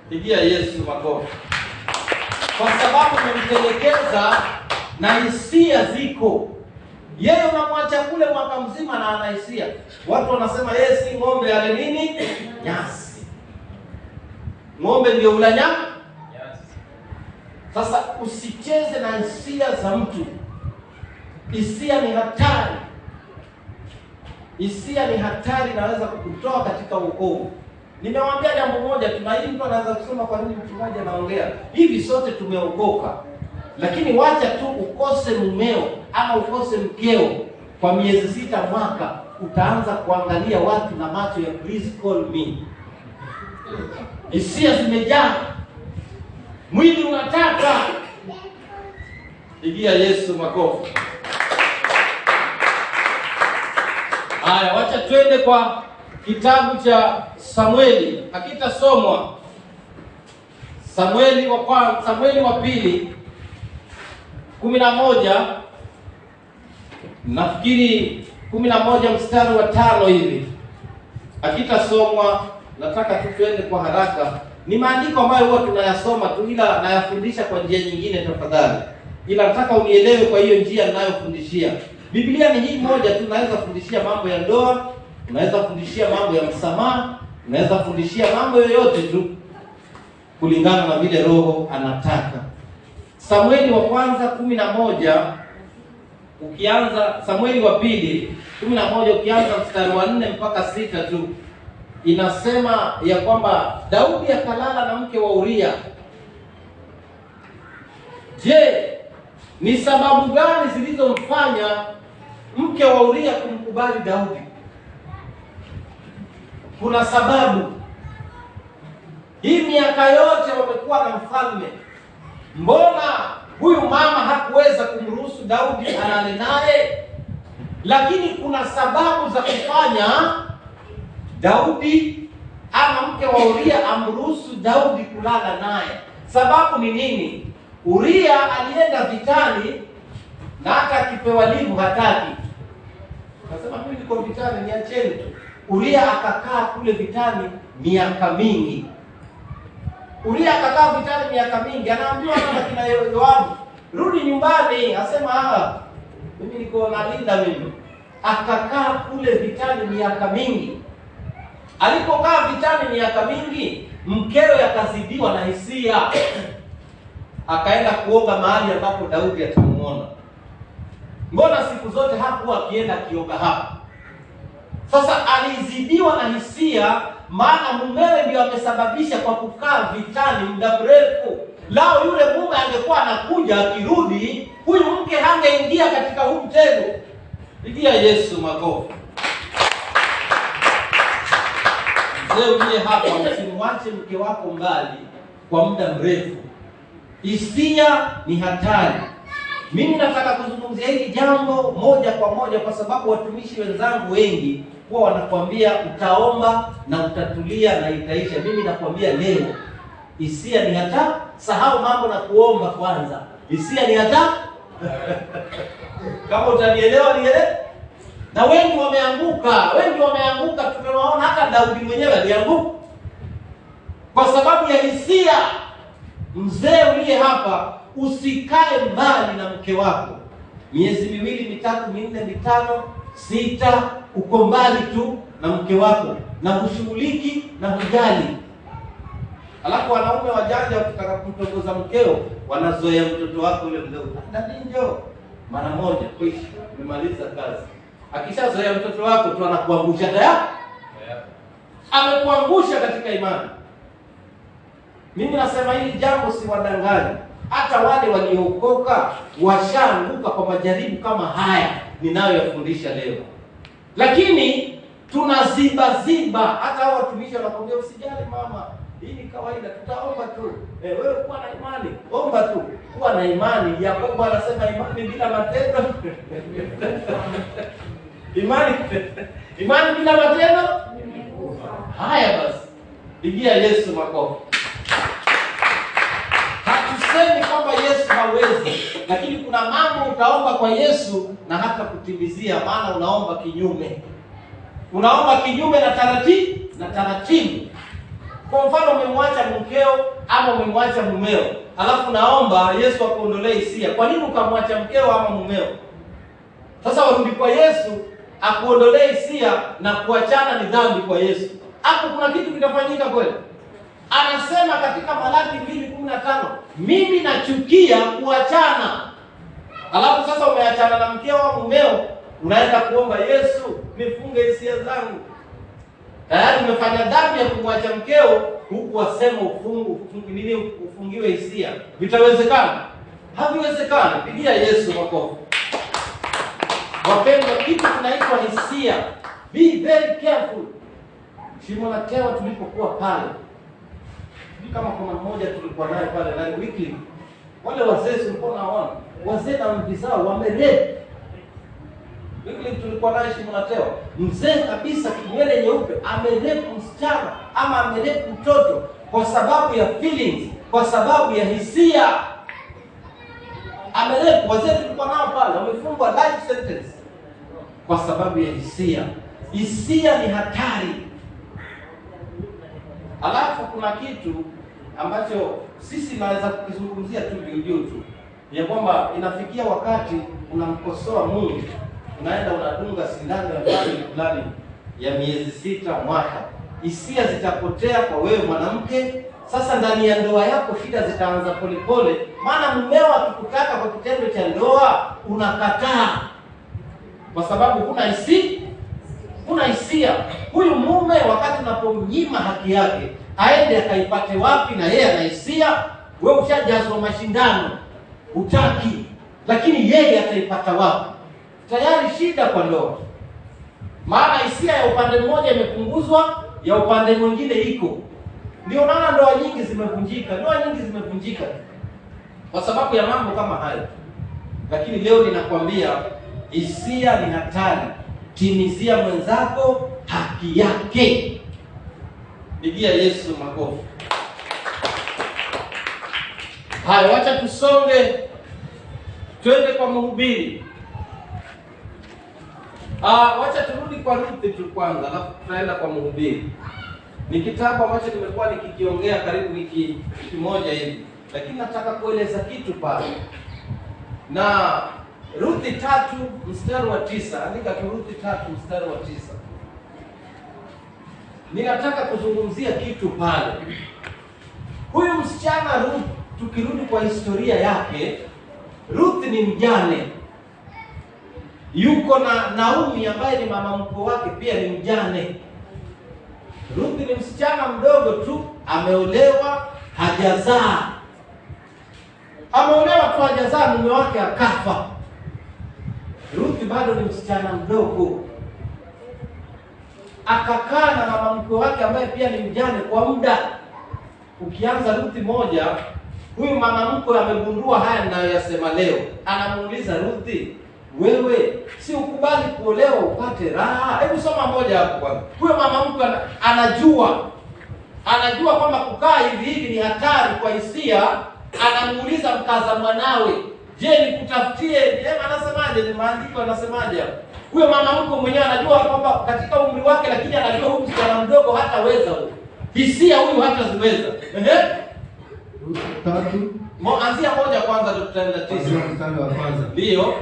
Pigia Yesu makofi. Kwa sababu umemtelekeza na hisia ziko. Yeye unamwacha kule mwaka mzima na ana hisia. Watu wanasema yeye si ng'ombe, ale nini? Nyasi. Ng'ombe ndio ula nyama? Nyasi. Sasa usicheze na hisia za mtu. Hisia ni hatari. Hisia ni hatari, naweza kukutoa katika wokovu. Nimewaambia jambo moja, tunaili mtu anaweza kusema kwa nini mtu mmoja anaongea hivi, sote tumeokoka. Lakini wacha tu ukose mumeo ama ukose mkeo kwa miezi 6 mwaka, utaanza kuangalia watu na macho ya please call me. Hisia zimejaa, mwili unataka. Pigia Yesu makofi. Haya, wacha twende kwa kitabu cha Samueli. Hakitasomwa. Samueli wa pili 11, nafikiri 11 mstari wa 5 hivi. Hakitasomwa, nataka tu twende kwa haraka. Ni maandiko ambayo huwa tunayasoma tu, ila nayafundisha kwa njia nyingine tafadhali. Ila nataka unielewe kwa hiyo njia ninayofundishia. Biblia ni hii moja tu, naweza fundishia mambo ya ndoa, unaweza fundishia mambo ya msamaha, unaweza fundishia mambo yoyote tu kulingana na vile Roho anataka. Samueli wa kwanza 11, ukianza Samueli wa pili 11 ukianza mstari wa 4 mpaka 6 tu, inasema ya kwamba Daudi akalala na mke wa Uria. Je, ni sababu gani zilizomfanya mke wa Uria kumkubali Daudi? Kuna sababu. Hii miaka yote wamekuwa na mfalme, mbona huyu mama hakuweza kumruhusu Daudi alale naye? Lakini kuna sababu za kufanya Daudi ama mke wa Uria amruhusu Daudi kulala naye. Sababu ni nini? Uria alienda vitani na hata akipewa livu hataki. Nasema mimi niko vitani, niacheni tu. Uria akakaa kule vitani miaka mingi. Uria akakaa vitani miaka mingi, anaambiwa na kina Yoabu, rudi nyumbani. Asema mimi niko nalinda mimi. Akakaa kule vitani miaka mingi. Alipokaa vitani miaka mingi, mkewe akazidiwa na hisia. Akaenda kuoga mahali ambapo Daudi atamuona. Mbona siku zote hakuwa akienda akioga hapa? Sasa alizidiwa na hisia, maana mumewe ndio amesababisha kwa kukaa vitani muda mrefu. Lao yule mume angekuwa anakuja, akirudi huyu mke hangeingia katika huu mtego. Pigia Yesu makofi. Mzee uliye hapa, usimwache mke wako mbali kwa muda mrefu. Hisia ni hatari. Mimi nataka kuzungumzia hili jambo moja kwa moja kwa sababu watumishi wenzangu wengi huwa wanakuambia utaomba na utatulia na itaisha. Mimi nakwambia leo, hisia ni hatari. Sahau mambo na kuomba kwanza. Hisia ni hatari. Kama utanielewa nielewe. Na wengi wameanguka, tumewaona hata Daudi mwenyewe alianguka kwa sababu ya hisia. Mzee uliye hapa, usikae mbali na mke wako miezi 2, 3, 4, 5, 6, uko mbali tu, na mke wako na hushughuliki na hujali. Alafu wanaume wajanja wakitaka kumtongoza mkeo, wanazoea mtoto wako yule mdogo. Dadi njoo mara moja, kwisha, umemaliza kazi. Akishazoea mtoto wako tu anakuangusha tayari. Amekuangusha katika imani. Mimi nasema hili jambo si wadanganyi. Hata wale waliookoka washaanguka kwa majaribu kama haya ninayoyafundisha leo. Lakini tunaziba. Hata hao watumishi wanakwambia usijali mama, hii ni kawaida, tutaomba tu. Wewe kuwa na imani, omba tu. Kuwa na imani. Yakobo anasema imani bila matendo. Imani bila matendo. Haya basi. Pigia Yesu makofi. Hatusemi kwamba Yesu hawezi, lakini kuna mambo utaomba kwa Yesu na hata kutimizia, maana unaomba kinyume. Unaomba kinyume na taratibu. Kwa mfano umemwacha mkeo ama umemwacha mumeo, alafu naomba Yesu akuondolee hisia. Kwa nini ukamwacha mkeo ama mumeo? Sasa warudi kwa Yesu akuondolee hisia, na kuachana ni dhambi kwa Yesu. Hapo kuna kitu kitafanyika kweli? Anasema katika Malaki 2:15, mimi nachukia kuachana. Alafu sasa umeachana na mkeo au mumeo, unaenda kuomba Yesu, nifunge hisia zangu. Tayari umefanya dhambi ya kumwacha mkeo, huku wasema ufungiwe hisia. Vitawezekana? Haviwezekani. Pigia Yesu makofi. Wapendwa, kitu kinaitwa hisia. Be very careful. Shimo la Tewa tulipokuwa pale, kama kuna mmoja tulikuwa naye pale na weekly, wale wazee tulikuwa naona wazee na mvi zao wamelepa. Weekly tulikuwa naye Shimo la Tewa, mzee kabisa, kinywele nyeupe, amelepa msichana ama amelepa mtoto kwa sababu ya feelings, kwa sababu ya hisia. Amelepa. Wazee tulikuwa nao pale wamefungwa life sentence kwa sababu ya hisia. Hisia ni hatari. Alafu kuna kitu ambacho sisi naweza kukizungumzia tu juu tu, ya kwamba inafikia wakati unamkosoa Mungu, unaenda unadunga sindano ya fulani ya miezi 6 mwaka. Hisia zitapotea kwa wewe mwanamke. Sasa ndani ya ndoa yako shida zitaanza polepole, maana mumeo akikutaka kwa kitendo cha ndoa unakataa kwa sababu kuna hisia. Huyu mume wakati unapomnyima haki yake aende akaipate wapi, na yeye ana hisia, wewe ushajazwa mashindano, hutaki, lakini yeye ataipata wapi? Tayari shida kwa ndoa, maana hisia ya upande mmoja imepunguzwa, ya upande mwingine iko. Ndio naona ndoa nyingi zimevunjika kwa sababu ya mambo kama hayo. Lakini leo ninakwambia hisia ni hatari. Timizia mwenzako haki yake. Pigia Yesu makofi. Haya, wacha tusonge, twende kwa mhubiri. Wacha turudi kwa Ruth tu kwanza, alafu tutaenda kwa mhubiri. Ni kitabu ambacho nimekuwa nikikiongea karibu wiki moja hivi, lakini nataka kueleza kitu pale. Na Ruth 3:9, andika tu Ruth 3:9. Ninataka kuzungumzia kitu pale. Huyu msichana Ruth, tukirudi kwa historia yake, Ruth ni mjane. Yuko na Naomi ambaye ni mama mkwe wake, pia ni mjane. Ruth ni msichana mdogo tu, ameolewa, hajazaa. Ameolewa tu hajazaa, mume wake akafa. Ruth bado ni msichana mdogo. Akakaa na mama mkwe wake ambaye pia ni mjane kwa muda. Ukianza Ruth 1, huyu mama mkwe amegundua haya ninayoyasema leo. Anamuuliza Ruth, wewe si ukubali kuolewa upate raha? Hebu soma 1 hapo kwanza. Huyo mama mkwe anajua kwamba kukaa hivi ni hatari kwa hisia. Anamuuliza mkaza mwanawe, je, nikutafutie? Anasemaje? Ni maandiko yanasemaje? Huyo mama mkwe mwenyewe anajua kwamba katika umri wake, lakini anajua huyu msichana mdogo hataweza huyo. Hisia huyu hataziweza. Tatu. Anzia 1 kwanza ndio tutaenda 9. Mstari wa kwanza. Ndio.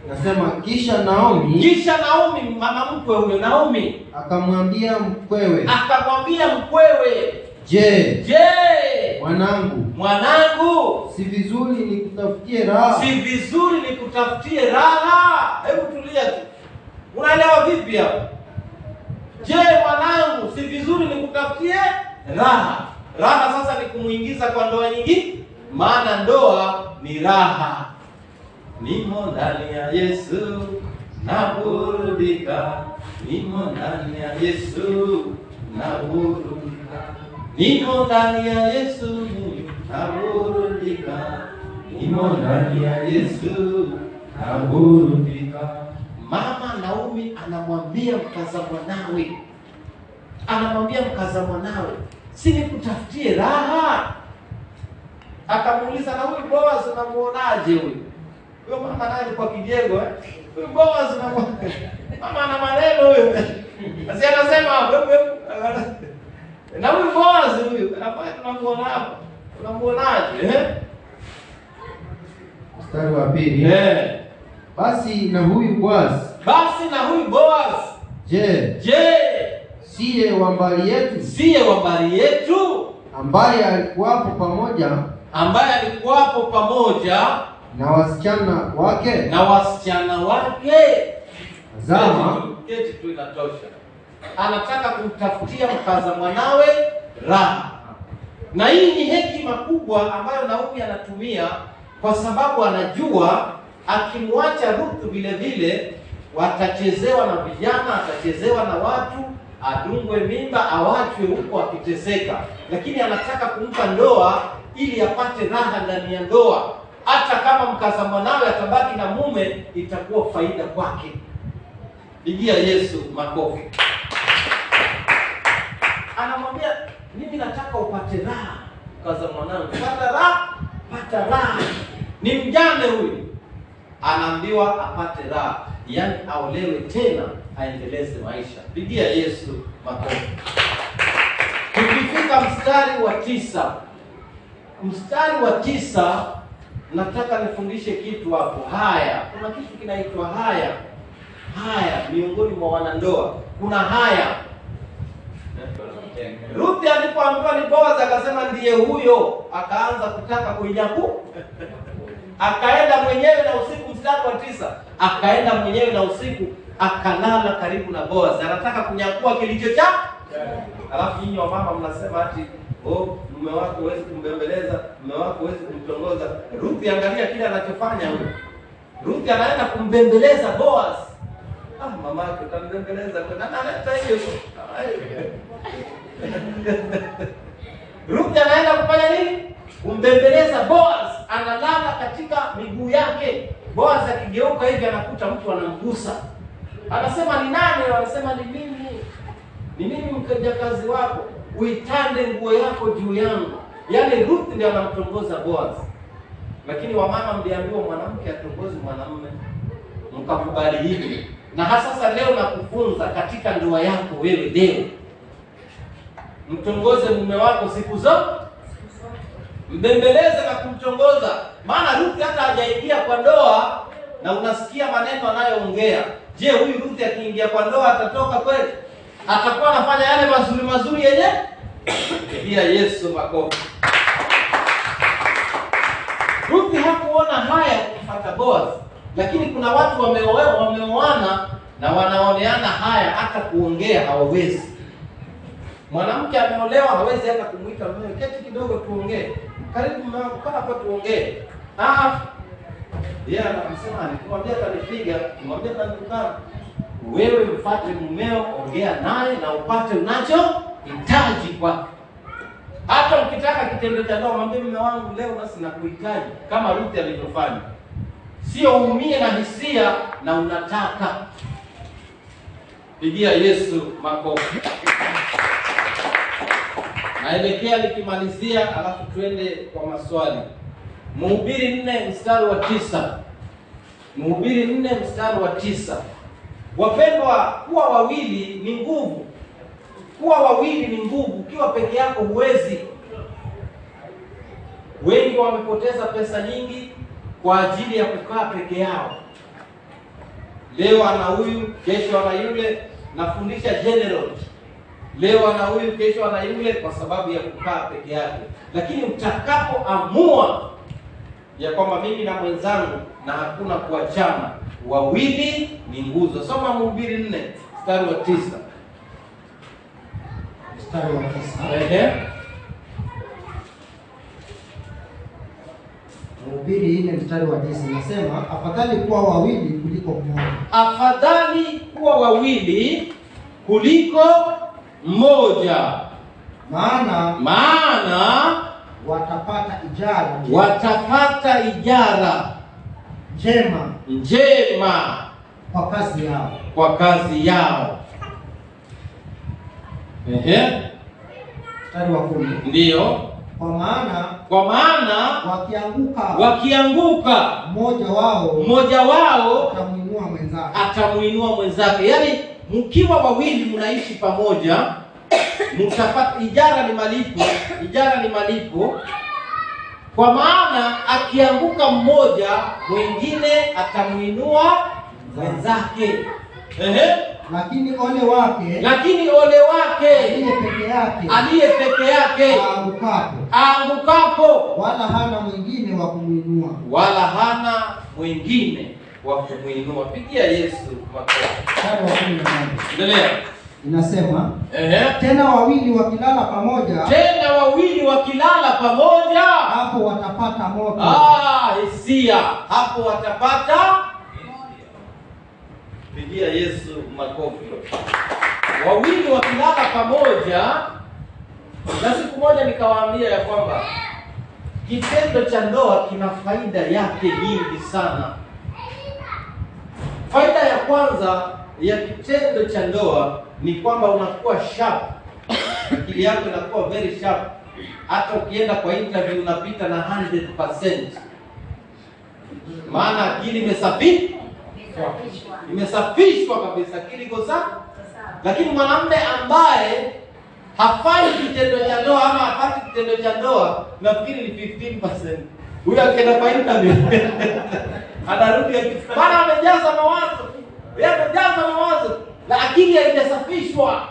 Nasema kisha Naomi mama mkwe huyo Naomi akamwambia mkwewe, je, mwanangu, si vizuri nikutafutie raha? Hebu tulia tu. Unaelewa vipi hapo? Je, mwanangu, si vizuri nikutafutie raha? Raha sasa ni kumuingiza kwa ndoa nyingine, maana ndoa ni raha. Nimo ndani ya Yesu naburudika, nimo ndani ya Yesu naburudika, nimo ndani ya Yesu naburudika, nimo ndani ya Yesu naburudika. Mama Naomi anamwambia mkaza mwanawe, si nikutafutie raha? Akamuuliza, na huyu Boaz unamuonaje huyu? Huyo mama naye kwa kijego Huyu Boaz mama ana maneno huyo. Basi anasema na huyu Boaz huyu anafanya tunamuona hapa. Unamuonaje? Mstari wa pili. Basi na huyu Boaz. Je, siye wa mbali yetu? Ambaye alikuwapo pamoja na wasichana wake. Zama keti tu inatosha. Anataka kumtafutia mkaza mwanawe raha. Na hii ni hekima kubwa ambayo Naomi anatumia, kwa sababu anajua akimwacha Ruth vile vile watachezewa na vijana, atachezewa na watu, adungwe mimba, awachwe huko akiteseka. Lakini anataka kumpa ndoa ili apate raha ndani ya ndoa. Hata kama mkaza mwanawe atabaki na mume, itakuwa faida kwake. Pigia Yesu makofi. Anamwambia, mimi nataka upate raha mkaza mwanangu. Pata raha. Ni mjane huyu. Anaambiwa apate raha, yaani aolewe tena aendeleze maisha. Pigia Yesu makofi. Tukifika mstari wa 9, nataka nifundishe kitu hapo. Haya, kuna kitu kinaitwa haya miongoni mwa wanandoa. Kuna haya. Ruth alipoambiwa ni Boaz akasema ndiye huyo, akaanza kutaka kuinyaku. Akaenda mwenyewe na usiku, mstari wa 9, akaenda mwenyewe na usiku akalala karibu na Boaz. Anataka kunyakua kilicho cha. Alafu nyinyi wa mama mnasema ati mume wako huwezi kumbembeleza, mume wako huwezi kumtongoza. Ruth angalia kile anachofanya huyo. Ruth anaenda kumbembeleza Boaz. Mama yake utambembeleza kwa nani analeta hiyo? Ruth anaenda kufanya nini? Kumbembeleza Boaz. Analala katika miguu yake. Boaz akigeuka hivi anakuta mtu anamgusa. Anasema ni nani? Anasema ni mimi. Ni mimi mjakazi wako. Uitande nguo yako juu yangu. Yaani Ruth ndiye anamtongoza Boaz. Lakini wamama mliambiwa mwanamke atongoze mwanamume. Mkakubali hivi. Na hasa sasa leo nakufunza katika ndoa yako wewe leo. Mtongoze mume wako siku zote. Mbembeleze na kumtongoza. Maana Ruth hata hajaingia kwa ndoa na unasikia maneno anayoongea. Je, huyu Ruth akiingia kwa ndoa atatoka kweli? Atakuwa anafanya yale mazuri yenye? Pia Yesu makofi. Ruth hakuona haya kumfuata Boaz. Lakini kuna watu wameoana na wanaoneana haya, hata kuongea hawawezi. Mwanamke ameolewa hawezi hata kumuita mume, keti kidogo tuongee. Karibu mume wangu, kaa hapa tuongee. Yeye anamsema nikwambia atanipiga, nimwambia atanikana. Wewe mfuate mumeo, ongea naye na upate unachohitaji kwake. Hata ukitaka kitendo cha ndoa, mwambie mume wangu leo nasi nakuhitaji, kama Ruth alivyofanya. Sio uumie na hisia na unataka. Pigia Yesu makofi. Naelekea nikimalizia, alafu tuende kwa maswali. Mhubiri 4 mstari wa 9. Mhubiri 4 mstari wa 9. Wapendwa, kuwa wawili ni nguvu. Kuwa wawili ni nguvu. Ukiwa peke yako huwezi. Wengi wamepoteza pesa nyingi kwa ajili ya kukaa peke yao. leo ana huyu, kesho ana yule. Nafundisha general, leo ana huyu, kesho ana yule, kwa sababu ya kukaa peke yake. Lakini utakapoamua ya kwamba mimi na mwenzangu na hakuna kuachana, wawili ni nguzo. Soma Mhubiri 4 mstari wa 9. Mstari wa 9. Mhubiri 4 mstari wa 9 nasema, afadhali kuwa wawili kuliko mmoja. Afadhali kuwa wawili kuliko mmoja. Maana watapata ijara njema kwa kazi yao. Mstari wa 10. Ndiyo. Kwa maana wakianguka mmoja wao atamuinua mwenzake. Yaani mkiwa wawili mnaishi pamoja, mtapata ijara ni malipo. Kwa maana akianguka mmoja, mwingine atamuinua mwenzake. Lakini ole wake aliye peke yake aangukapo, wala hana mwingine wa kumuinua. Pigia Yesu makofi. Endelea. Inasema tena wawili wakilala pamoja, hapo watapata moto. Hapo watapata. Pigia Yesu makofi. Wawili wakilala pamoja. Na siku moja nikawaambia ya kwamba kitendo cha ndoa kina faida yake nyingi sana. Faida ya kwanza ya kitendo cha ndoa ni kwamba unakuwa sharp. Akili yako inakuwa very sharp. Hata ukienda kwa interview unapita na 100%. Maana akili imesafishwa kabisa, akili iko sawa. Lakini mwanamume ambaye hafanyi kitendo cha ndoa ama hapati kitendo cha ndoa, nafikiri ni 15%. Huyo akienda kwa interview anarudi bana amejaza mawazo. Yeye amejaza mawazo na akili haijasafishwa.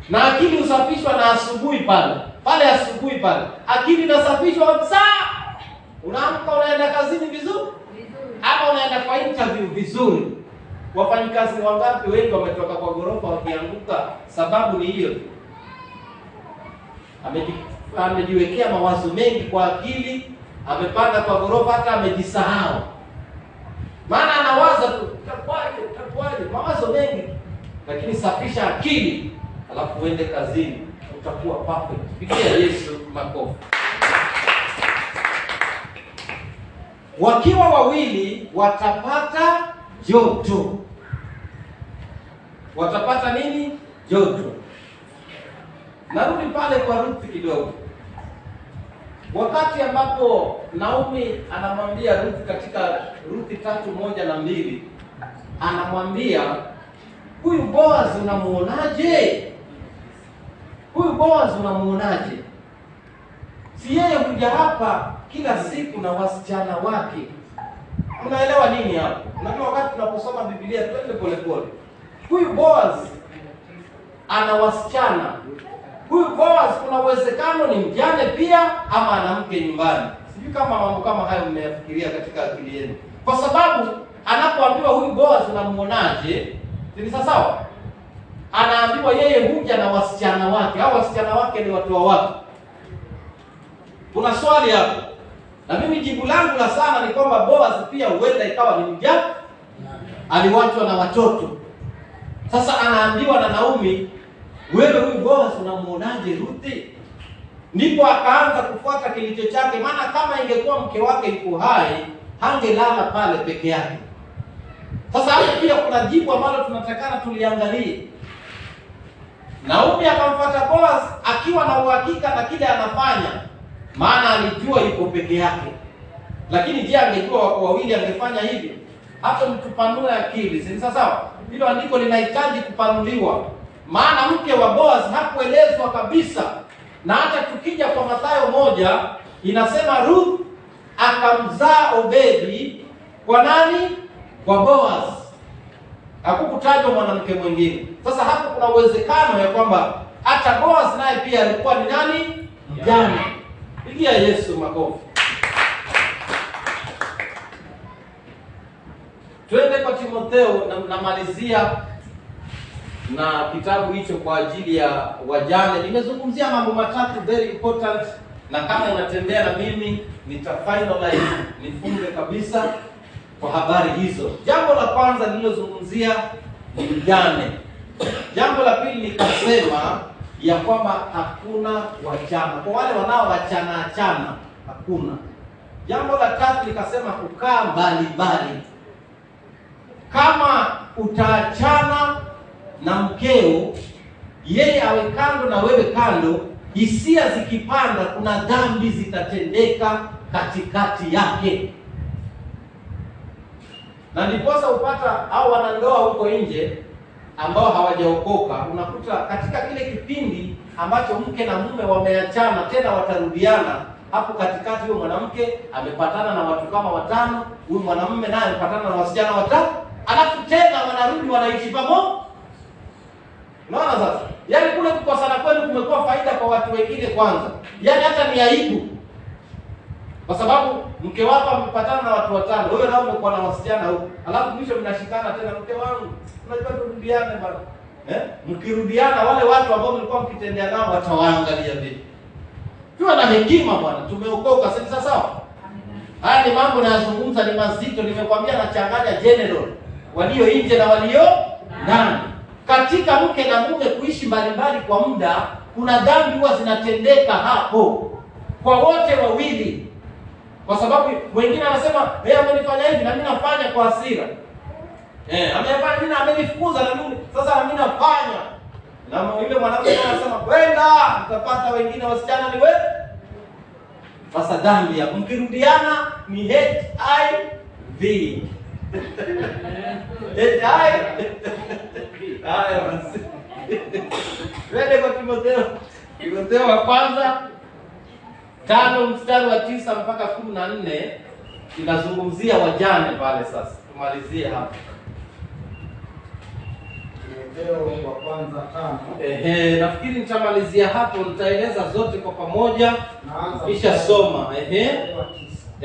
Na akili usafishwa na asubuhi pale. Akili inasafishwa kabisa. Unaamka unaenda kazini vizuri. Ama unaenda kwa interview vizuri. Wafanyikazi wangapi wengi wametoka kwa gorofa wakianguka? Sababu ni hiyo. Amejiwekea mawazo mengi kwa akili, amepanda kwa gorofa hata amejisahau. Maana anawaza tu, utakuwaje, mawazo mengi. Lakini safisha akili, alafu uende kazini, utakuwa perfect. Pigia Yesu makofi. Wakiwa wawili watapata joto. Watapata nini? Joto. Narudi pale kwa Ruth kidogo. Wakati ambapo Naomi anamwambia Ruth katika Ruth 3:1 na 2, anamwambia huyu Boaz unamuonaje? Si yeye huja hapa kila siku na wasichana wake. Unaelewa nini hapo? Unajua wakati tunaposoma Biblia twende polepole. Huyu Boaz ana wasichana. Huyu Boaz kuna uwezekano ni mjane pia ama ana mke nyumbani. Sijui kama mambo kama hayo mmeyafikiria katika akili yenu. Kwa sababu anapoambiwa huyu Boaz unamuonaje? Ni sawa? Anaambiwa yeye huja na wasichana wake. Hao wasichana wake ni watu wa wapi? Kuna swali hapo. Na mimi jibu langu la sana ni kwamba Boaz pia huenda ikawa ni mjane. Aliwachwa na watoto. Sasa anaambiwa na Naomi, wewe huyu Boaz unamuonaje Ruthi? Ndipo akaanza kufuata kilicho chake, maana kama ingekuwa mke wake yuko hai, hangelala pale peke yake. Sasa hapo pia kuna jibu ambalo tunatakana tuliangalie. Naomi akamfuata Boaz akiwa na uhakika na kile anafanya, maana alijua yuko peke yake. Lakini je, angejua wako wawili angefanya hivyo? Hapo mtupanue akili, si sawa? Hilo andiko linahitaji kupanuliwa. Maana mke wa Boaz hakuelezwa kabisa. Na hata tukija kwa Mathayo 1 inasema Ruth akamzaa Obedi kwa nani? kwa Boaz. Hakukutajwa mwanamke mwingine. Sasa hapo kuna uwezekano ya kwamba hata Boaz naye pia alikuwa ni nani? Mjane. Pigia Yesu makofi. Twende kwa Timotheo, na namalizia na kitabu hicho kwa ajili ya wajane. Nimezungumzia mambo matatu very important, na kama unatembea na mimi nitafinalize, nifunge kabisa kwa habari hizo. Jambo la kwanza nililozungumzia ni mjane. Jambo la pili nikasema ya kwamba hakuna wachana, kwa wale wanaowachana hakuna. Jambo la tatu nikasema kukaa mbali. Kama utaachana na mkeo, yeye awe kando na wewe kando, hisia zikipanda, kuna dhambi zitatendeka katikati yake. Na ndiposa upata au wanandoa huko nje ambao hawajaokoka, unakuta katika kile kipindi ambacho mke na mume wameachana, tena watarudiana, hapo katikati huyo mwanamke amepatana na watu kama 5, huyu mwanamume naye amepatana na wasichana 5, alafu tena wanarudi wanaishi pamoja. Unaona sasa? Yaani kule kukosana kwenu kumekuwa faida kwa watu wengine kwanza. Yaani hata ni aibu. Kwa sababu mke wako amepatana na watu 5, wewe nao umekuwa na wasichana huko. Alafu mwisho mnashikana tena, mke wangu, unajua turudiane bwana. Mkirudiana wale watu ambao mlikuwa mkitendea nao watawaangalia vipi? Tuwe na hekima bwana, tumeokoka, si sawa? Haya ni mambo nayazungumza ni mazito, nimekwambia nachanganya general, walio nje na walio ndani. Katika mke na mume kuishi mbalimbali kwa muda, kuna dhambi huwa zinatendeka hapo kwa wote wawili. Kwa sababu wengine anasema, amenifanya hivi na mimi nafanya kwa hasira. Amefanya mimi, amenifukuza na mimi sasa na mimi nafanya. Na yule mwanamke anasema, "Kwenda, utapata wengine wasichana ni wewe." Sasa dhambi ya mkirudiana ni HIV. Haya basi. Twende kwa Timotheo wa kwanza 5 mstari wa 9 mpaka 14, inazungumzia wajane pale. Sasa tumalizie hapo. Timotheo wa kwanza 5. Nafikiri nitamalizia hapo, nitaeleza zote kwa pamoja kisha soma.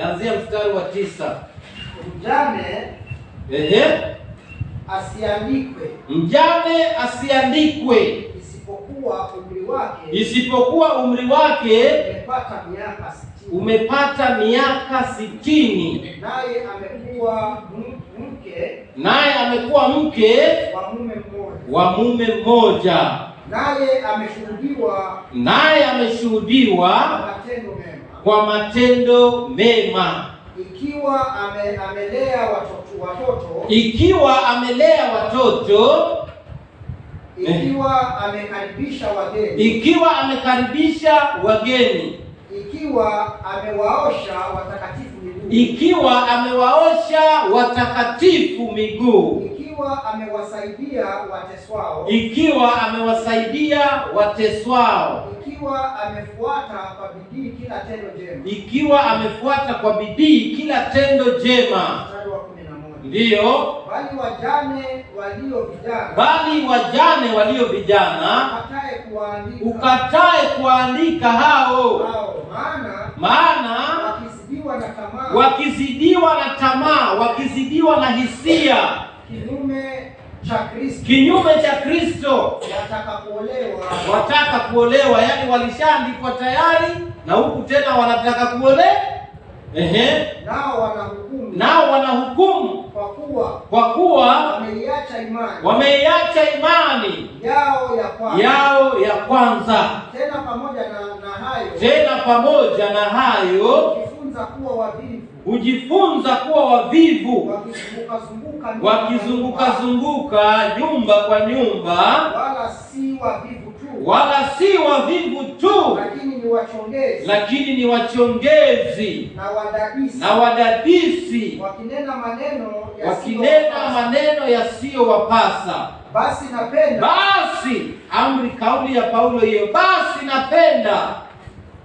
Anzia mstari wa 9. Mjane asiandikwe isipokuwa umri wake umepata miaka 60, naye amekuwa mke wa mume mmoja, naye ameshuhudiwa kwa matendo mema. Ikiwa amelea watoto, ikiwa amekaribisha wageni, ikiwa amewaosha watakatifu miguu, ikiwa amewasaidia wateswao, ikiwa amefuata kwa bidii kila tendo jema, Mstari wa 11. Ndiyo. Bali wajane walio vijana ukatae kuandika hao, maana wakizidiwa na tamaa, wakizidiwa na hisia, kinyume cha Kristo, wataka kuolewa. Yani walishaandikwa tayari na huku tena wanataka kuolewa. Nao wanahukumu kwa kuwa wameiacha imani yao ya kwanza. Tena pamoja na hayo hujifunza kuwa wavivu, wakizunguka nyumba kwa nyumba, wala si wavivu tu, lakini ni wachongezi na wadadisi, wakinena maneno yasiyowapasa. Basi kauli ya Paulo hiyo, basi napenda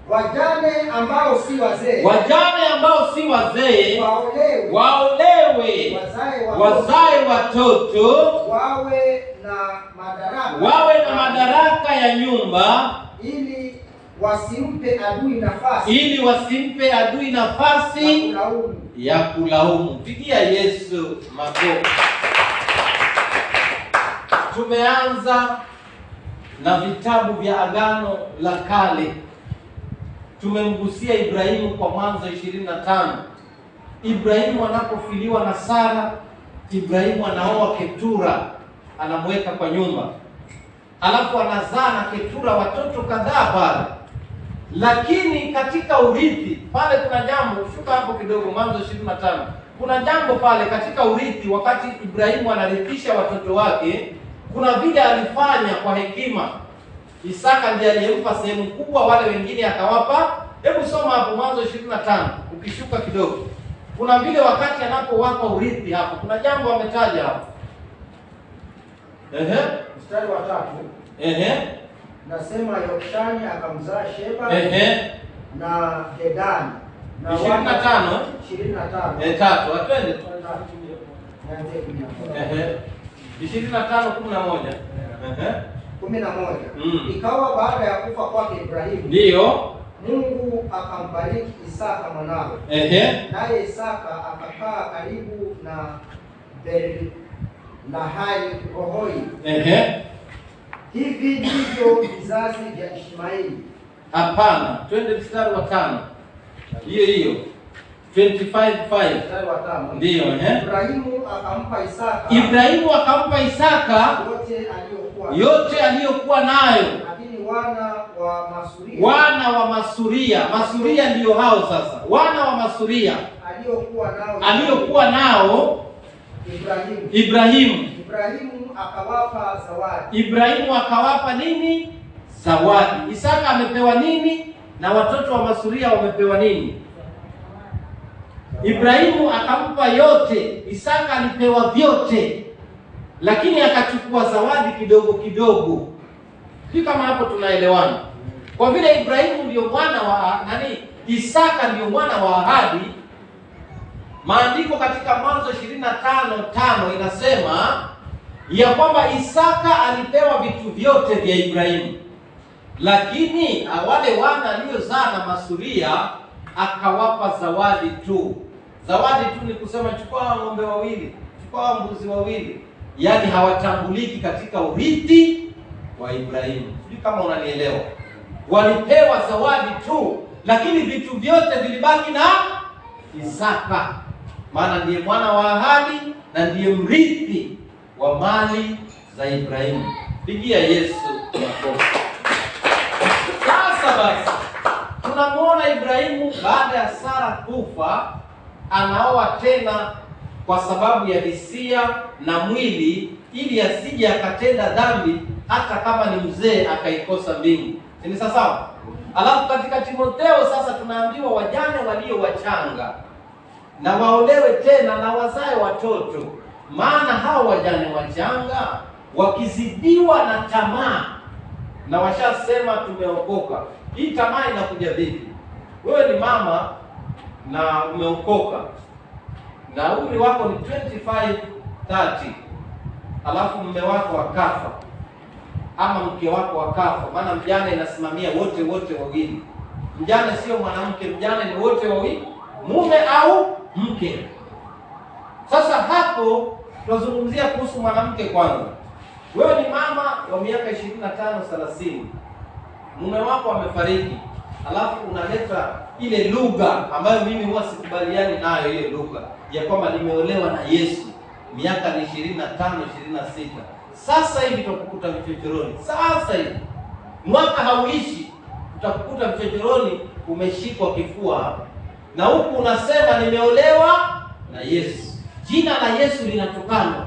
Wajane ambao si wazee, wajane ambao si wazee waolewe, wazae watoto, wawe na madaraka ya nyumba, ili wasimpe adui nafasi ya kulaumu. Pigia Yesu makofi. Tumeanza na vitabu vya Agano la Kale. Tumemgusia Ibrahimu kwa Mwanzo 25. Ibrahimu anapofiliwa na Sara, Ibrahimu anaoa Ketura, anamweka kwa nyumba. Alafu anazaa na Ketura watoto kadhaa pale. Lakini katika urithi pale kuna jambo, shuka hapo kidogo, Mwanzo 25. Kuna jambo pale katika urithi, wakati Ibrahimu anarithisha watoto wake, kuna vile alifanya kwa hekima. Isaka ndiye aliyempa sehemu kubwa, wale wengine akawapa. Hebu soma hapo Mwanzo 25, ukishuka kidogo. Kuna vile wakati anapowapa urithi hapo, kuna jambo ametaja hapo. Mstari wa 3. Nasema Yokshani akamzaa Sheba na Dedani. Na 25. 3, atwende. 25:11. 11. Ikawa baada ya kufa kwake Ibrahimu, ndio Mungu akambariki Isaka mwanawe. Naye Isaka akakaa karibu na Lahai-Rohoi. Hivi ndivyo vizazi vya Ishmaeli. Hapana, twende mstari wa 5. Hiyo 25:5. Mstari wa 5. Ndio, Ibrahimu akampa Isaka yote aliyokuwa nayo. Lakini wana wa Masuria ndio hao sasa. Wana wa Masuria aliyokuwa nao Ibrahimu akawapa nini? Zawadi. Isaka amepewa nini? Na watoto wa Masuria wamepewa nini? Ibrahimu akampa yote, Isaka alipewa vyote, lakini akachukua zawadi kidogo kidogo. Si kama hapo tunaelewana? Kwa vile Ibrahimu ndio mwana wa Isaka ndio mwana wa ahadi. Maandiko katika Mwanzo 25:5 inasema ya kwamba Isaka alipewa vitu vyote vya Ibrahimu, lakini wale wana aliozaa na Masuria akawapa zawadi tu. Zawadi tu ni kusema chukua ng'ombe wawili, chukua mbuzi wawili. Yaani hawatambuliki katika urithi wa Ibrahimu. Sijui kama unanielewa. Walipewa zawadi tu, lakini vitu vyote vilibaki na Isaka. Maana ndiye mwana wa ahadi na ndiye mrithi wa mali za Ibrahimu. Pigia Yesu makofi. Sasa basi, tunamuona Ibrahimu baada ya Sara kufa anaoa tena kwa sababu ya hisia na mwili, ili asije akatenda dhambi hata kama ni mzee akaikosa mbingu. Ni sawa? Alafu katika Timotheo sasa tunaambiwa wajane walio wachanga na waolewe tena na wazae watoto, maana hao wajane wachanga wakizidiwa na tamaa, na washasema tumeokoka. Hii tamaa inakuja vipi? Wewe ni mama na umeokoka na umri wako ni 25-30, alafu mume wako akafa ama mke wako akafa. Maana mjane inasimamia wote wawili. Mjane sio mwanamke, mjane ni wote wawili, mume au mke. Sasa hapo tunazungumzia kuhusu mwanamke kwanza. Wewe ni mama wa miaka 25-30, mume wako amefariki, alafu unaleta ile lugha ambayo mimi huwa sikubaliani nayo, ile lugha ya kwamba nimeolewa na Yesu, miaka ni 25-26. Sasa hivi tutakukuta vichochoroni. Sasa hivi mwaka hauishi, tutakukuta vichochoroni umeshikwa kifua hapa, na huku unasema nimeolewa na Yesu. Jina la Yesu linatokana.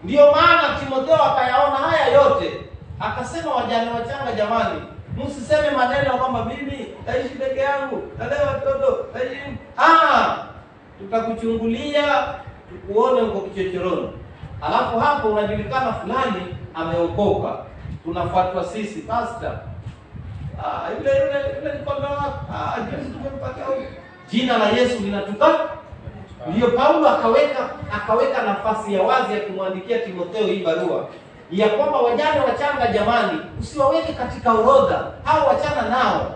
Ndio maana Timotheo akayaona haya yote, akasema wajane wachanga, jamani, msiseme maneno kwamba mimi naishi peke yangu, nalea watoto, tutakuchungulia tukuone uko kichochoroni. Alafu hapo unajulikana fulani ameokoka, tunafuatwa sisi pastor. Yule ni kondoo wako. Yesu tumempatia huyu. Jina la Yesu linatuka. Ndio Paulo akaweka nafasi ya wazi ya kumwandikia Timotheo hii barua ya kwamba wajane wachanga, jamani, usiwaweke katika orodha. Hao wachana nao,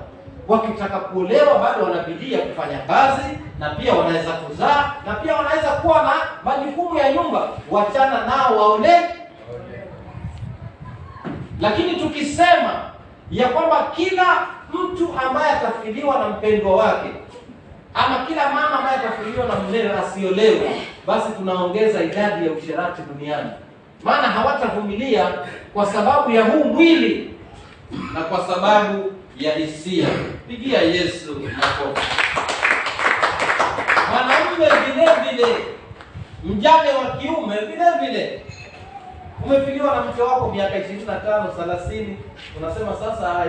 wakitaka kuolewa bado wana bidii ya kufanya kazi, na pia wanaweza kuzaa, na pia wanaweza kuwa na majukumu ya nyumba. Wachana nao, waolewe. Lakini tukisema ya kwamba kila mtu ambaye atafiliwa na mpendwa wake, ama kila mama ambaye atafiliwa na mumewe asiolewe, basi tunaongeza idadi ya usherati duniani. Maana hawatavumilia kwa sababu ya huu mwili na kwa sababu ya hisia. Pigia Yesu makofi. Mwanamume vile vile, mjane wa kiume vile vile, umefiliwa na mke wako miaka 25, 30, unasema sasa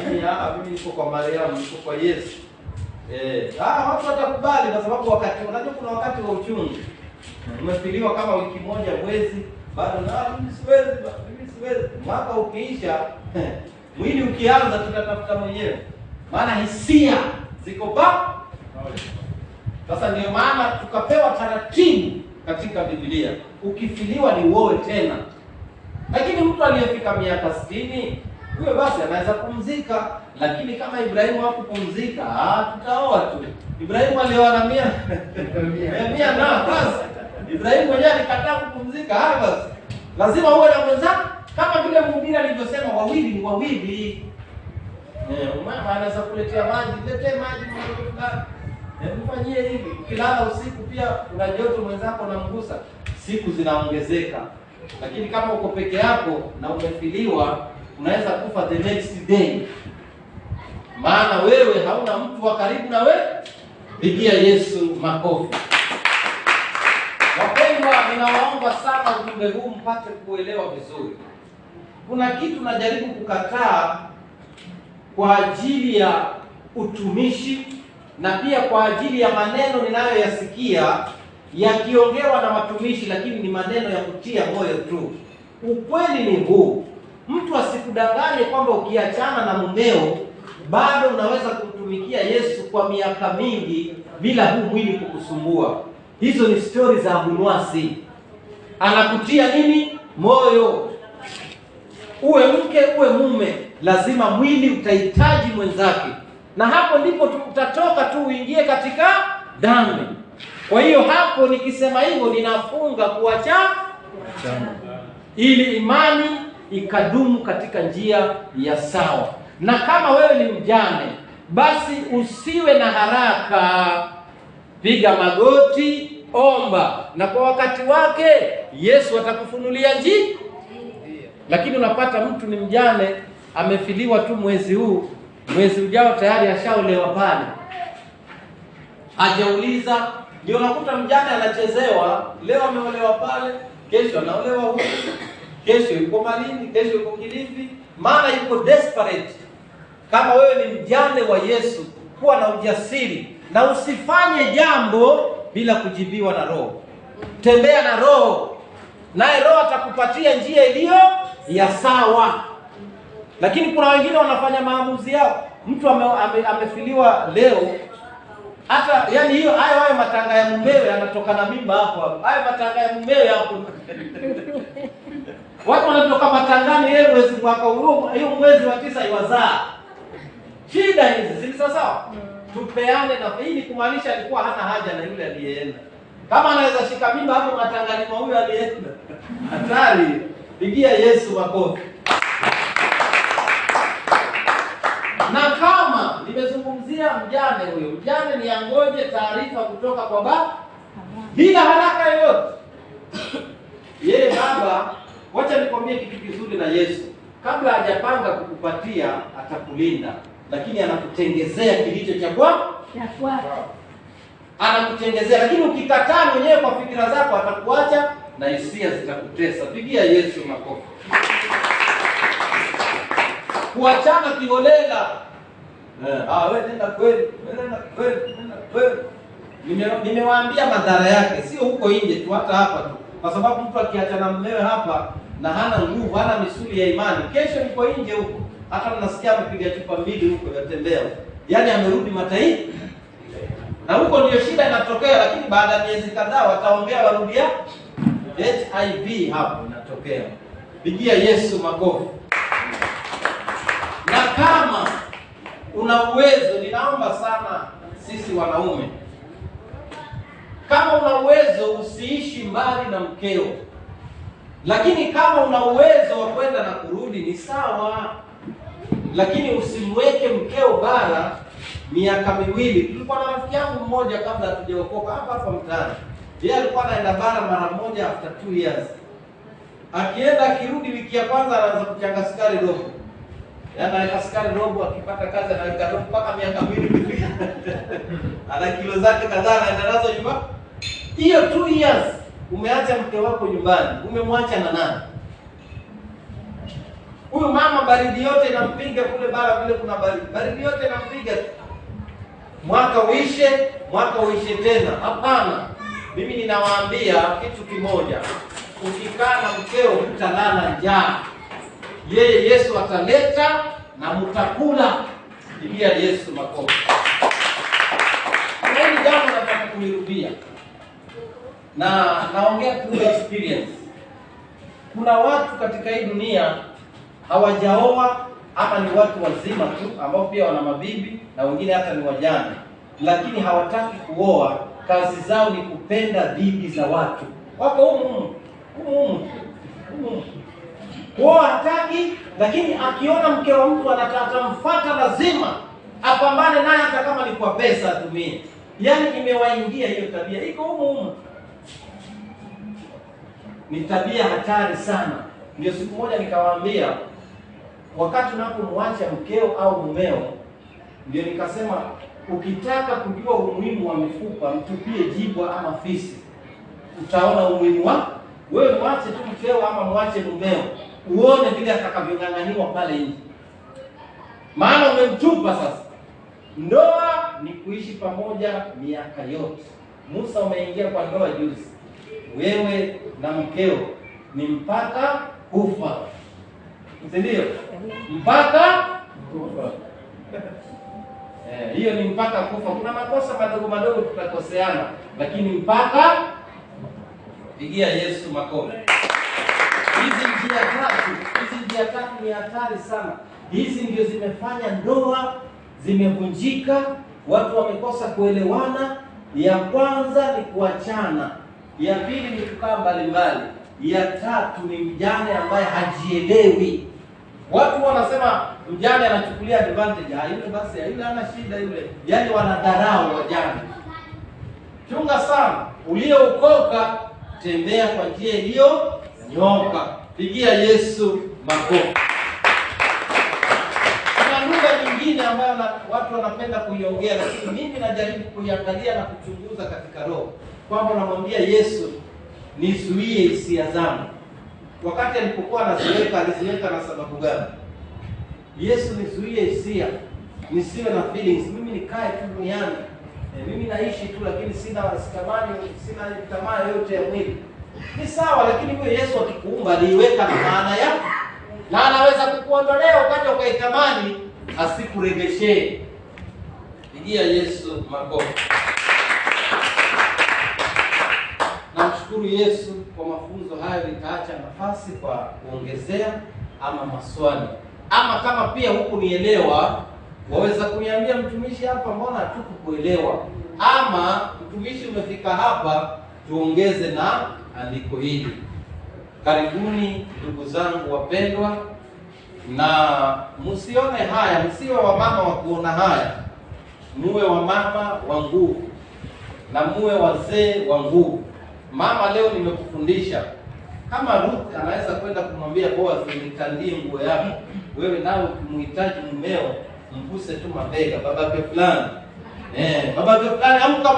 mimi niko kwa Mariamu, niko kwa Yesu. Watu watakubali kwa sababu unajua kuna wakati wa uchungu. Umefiliwa kama wiki moja, mwezi, bado mimi siwezi. Mwaka ukiisha, mwili ukianza, tutatafuta mwenyewe. Maana hisia ziko pa. Sasa ndio maana tukapewa taratibu katika Biblia. Ukifiliwa ni uoe tena. Lakini mtu aliyefika miaka 60, huyo basi anaweza kupumzika. Lakini kama Ibrahimu hakupumzika, tutaoa tu. Ibrahimu alioa na 100 na basi. Ibrahimu mwenyewe alikataa kupumzika. Basi lazima uwe na mwenzako, kama vile mhubiri alivyosema, wawili ni wawili. Mama anaweza kuletea maji, niletee maji fulani. Mfanyie hivi. Ukilala usiku pia una joto, mwenzako unamgusa. Siku zinaongezeka. Lakini kama uko peke yako na umefiliwa, unaweza kufa the next day. Maana wewe hauna mtu wa karibu na wewe. Pigia Yesu makofi. Wapendwa, ninawaomba sana ujumbe huu mpate kuelewa vizuri. Kuna kitu najaribu kukataa kwa ajili ya utumishi, na pia kwa ajili ya maneno ninayoyasikia yakiongewa na watumishi, lakini ni maneno ya kutia moyo tu. Ukweli ni huu, mtu asikudanganye kwamba ukiachana na mumeo bado unaweza kumtumikia Yesu kwa miaka mingi bila huu mwili kukusumbua. Hizo ni stori za abunwasi. Anakutia nini? Moyo. Uwe mke uwe mume, lazima mwili utahitaji mwenzake, na hapo ndipo utatoka tu uingie katika dhambi. Kwa hiyo hapo nikisema hivyo ninafunga kuachana, ili imani ikadumu katika njia ya sawa. Na kama wewe ni mjane, basi usiwe na haraka. Piga magoti, omba, na kwa wakati wake Yesu atakufunulia njia. Lakini unapata mtu ni mjane, amefiliwa tu mwezi huu, mwezi ujao tayari ashaolewa pale, hajauliza. Ndio unakuta mjane anachezewa, leo ameolewa pale, kesho anaolewa huko, kesho yuko Malindi, kesho yuko Kilifi, maana yuko desperate. Kama wewe ni mjane wa Yesu, kuwa na ujasiri na usifanye jambo bila kujibiwa na Roho. Tembea na Roho, naye Roho atakupatia njia iliyo ya sawa. Lakini kuna wengine wanafanya maamuzi yao. Mtu amefiliwa leo, hata yani hiyo hayo matanga ya mumewe anatoka na mimba hapo. Hayo matanga ya mumewe hapo. Watu wanatoka matangani yeye mwezi mwaka huo, hiyo mwezi wa 9 iwazaa. Shida hizi si sawa. Tupeane, na hii ni kumaanisha alikuwa hana haja na yule aliyeenda. Kama anaweza shika mimba hapo matangani mwa huyo aliyeenda, hatari. Pigia Yesu makofi. Na kama nimezungumzia mjane, huyo mjane ni angoje taarifa kutoka kwa baba bila haraka yoyote. Yeye baba, wacha nikwambie kitu kizuri na Yesu. Kabla hajapanga kukupatia atakulinda, lakini anakutengezea kilicho cha kwako. Anakutengezea, lakini ukikataa mwenyewe kwa fikira zako atakuacha na hisia zitakutesa. Pigia Yesu makofi. Kuachana kiholela. Wewe nenda kweli, nenda kweli. Nimewaambia madhara yake, sio huko nje tu, hata hapa tu. Kwa sababu mtu akiachana mmewe hapa na hana nguvu, hana misuli ya imani, kesho niko nje huko Hata mnasikia amepiga chupa mbili huko yatembea. Yaani amerudi mataifa. Na huko ndio shida inatokea, lakini baada ya miezi kadhaa wataongea warudia HIV hapo inatokea. Pigia Yesu makofi. Na kama una uwezo, ninaomba sana sisi wanaume, kama una uwezo usiishi mbali na mkeo. Lakini kama una uwezo wa kwenda na kurudi ni sawa. Lakini usimweke mkeo bara miaka miwili. Tulikuwa na rafiki yangu mmoja kabla hatujaokoka hapa mtaani. Yeye alikuwa anaenda bara mara moja after 2 years. Akienda akirudi wiki ya kwanza anaanza kuchanga sukari robo. Yaani anaweka sukari robo, akipata kazi anaweka robo mpaka miaka miwili kufika. Ana kilo zake kadhaa anaenda nazo nyumbani. Hiyo 2 years umeacha mke wako nyumbani, umemwacha na nani? Huyu mama baridi yote inampiga kule bara vile kuna baridi. Baridi yote inampiga. Mwaka uishe tena. Hapana. Mimi ninawaambia kitu kimoja. Ukikaa na mkeo utalala njaa. Yeye Yesu ataleta na mtakula. Pigia Yesu makofi. Hili jambo nataka kulirudia. Na naongea through experience. Kuna watu katika hii dunia hawajaoa ama ni watu wazima tu ambao pia wana mabibi na wengine hata ni wajane, lakini hawataki kuoa. Kazi zao ni kupenda bibi za watu. Wako humu. Kuoa hataki, lakini akiona mke wa mtu atamfuata, lazima apambane naye hata kama ni kwa pesa atumie. Yaani imewaingia hiyo tabia. Iko humu. Ni tabia hatari sana. Ndio siku moja nikawaambia, wakati unapomwacha mkeo au mumeo, ndio nikasema ukitaka kujua umuhimu wa mifupa, mtupie jibwa ama fisi. Utaona umuhimu wa wewe mwache tu mkeo ama mwache mumeo, uone vile atakavyong'ang'aniwa pale nje. Maana umemtupa sasa. Ndoa ni kuishi pamoja miaka yote. Musa umeingia kwa ndoa juzi. Wewe na mkeo ni mpaka kufa. Ndio? Mpaka kufa. Hiyo ni mpaka kufa. Kuna makosa madogo madogo tutakoseana, lakini mpaka. Pigia Yesu makofi. Hizi njia tatu ni hatari sana. Hizi ndio zimefanya ndoa zimevunjika, watu wamekosa kuelewana. Ya kwanza ni kuachana. Ya pili ni kukaa mbalimbali. Ya tatu ni mjane ambaye hajielewi. Watu wanasema mjane anachukulia advantage. Yule basi, yule hana shida yule. Yaani wanadharau wajane. Chunga sana. Uliyookoka, tembea kwa njia iliyo nyoka. Pigia Yesu makofi. Kuna lugha nyingine ambayo watu wanapenda kuiongea, lakini mimi najaribu kuiangalia na kuchunguza katika roho. Kwamba namwambia Yesu, nizuie hisia zangu. Wakati alipokuwa aliziweka na sababu gani? Yesu, nizuie hisia, nisiwe na feelings. Mimi nikae tu duniani. Mimi naishi tu, lakini sina tamaa yote ya mwili. Ni sawa, lakini huyo Yesu akikuumba aliiweka na maana yake. Na anaweza kukuondolea ukaja ukaitamani, asikuregeshee. Pigia Yesu makofi. Namshukuru Yesu kwa mafunzo hayo. Nitaacha nafasi kwa kuongezea ama maswali. Ama kama pia huku nielewa, waweza kuniambia mtumishi, hapa mbona hatukukuelewa? Ama mtumishi, umefika hapa tuongeze na andiko hili. Karibuni ndugu zangu wapendwa, na msione haya, msiwe wamama wa kuona haya. Muwe wamama wa nguvu na muwe wazee wa nguvu. Mama, leo nimekufundisha kama Ruth anaweza kwenda kumwambia Boaz, nitandie nguo yako. Wewe nao ukimhitaji mumeo, mguse tu mabega. Babake fulani, babake fulani, amka.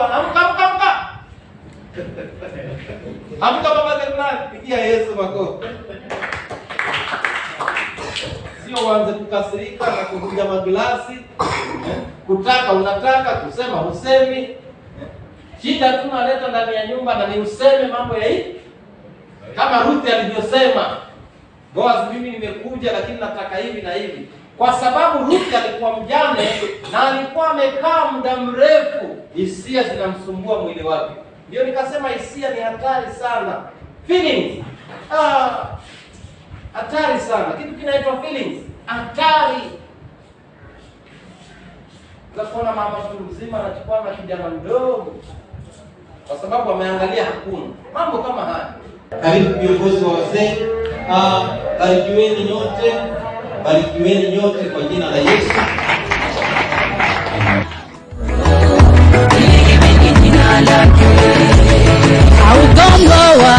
Amka babake fulani. Pigia Yesu makofi. Sio uanze kukasirika na kuvunja maglasi, kutaka unataka, kusema usemi. Shida tu naleta ndani ya nyumba na ni useme mambo ya hivi. Kama Ruth alivyosema, Boaz, mimi nimekuja lakini nataka hivi na hivi. kwa sababu Ruth alikuwa mjane na alikuwa amekaa muda mrefu, hisia zinamsumbua mwili wake. Ndio nikasema hisia ni hatari sana. Feelings. Hatari sana. Kitu kinaitwa feelings. Hatari. Unaona mama mtu mzima anachukua na kijana mdogo kwa sababu ameangalia hakuna. Mambo kama haya. Karibu viongozi wa wazee. Barikiweni nyote. Barikiweni nyote kwa jina la Yesu. Augongoa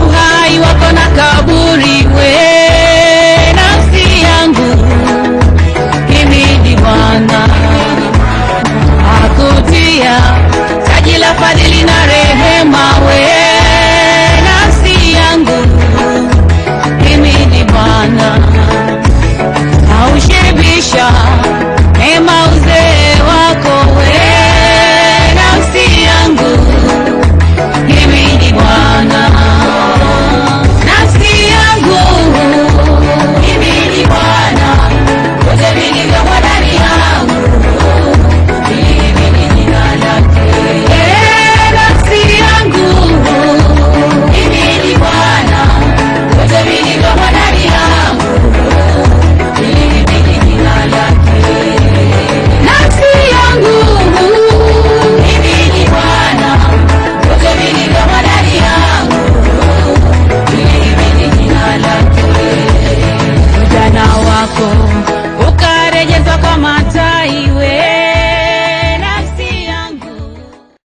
uhai wako na kaburi, we nafsi yangu himidi Bwana, akutia taji la fadhili na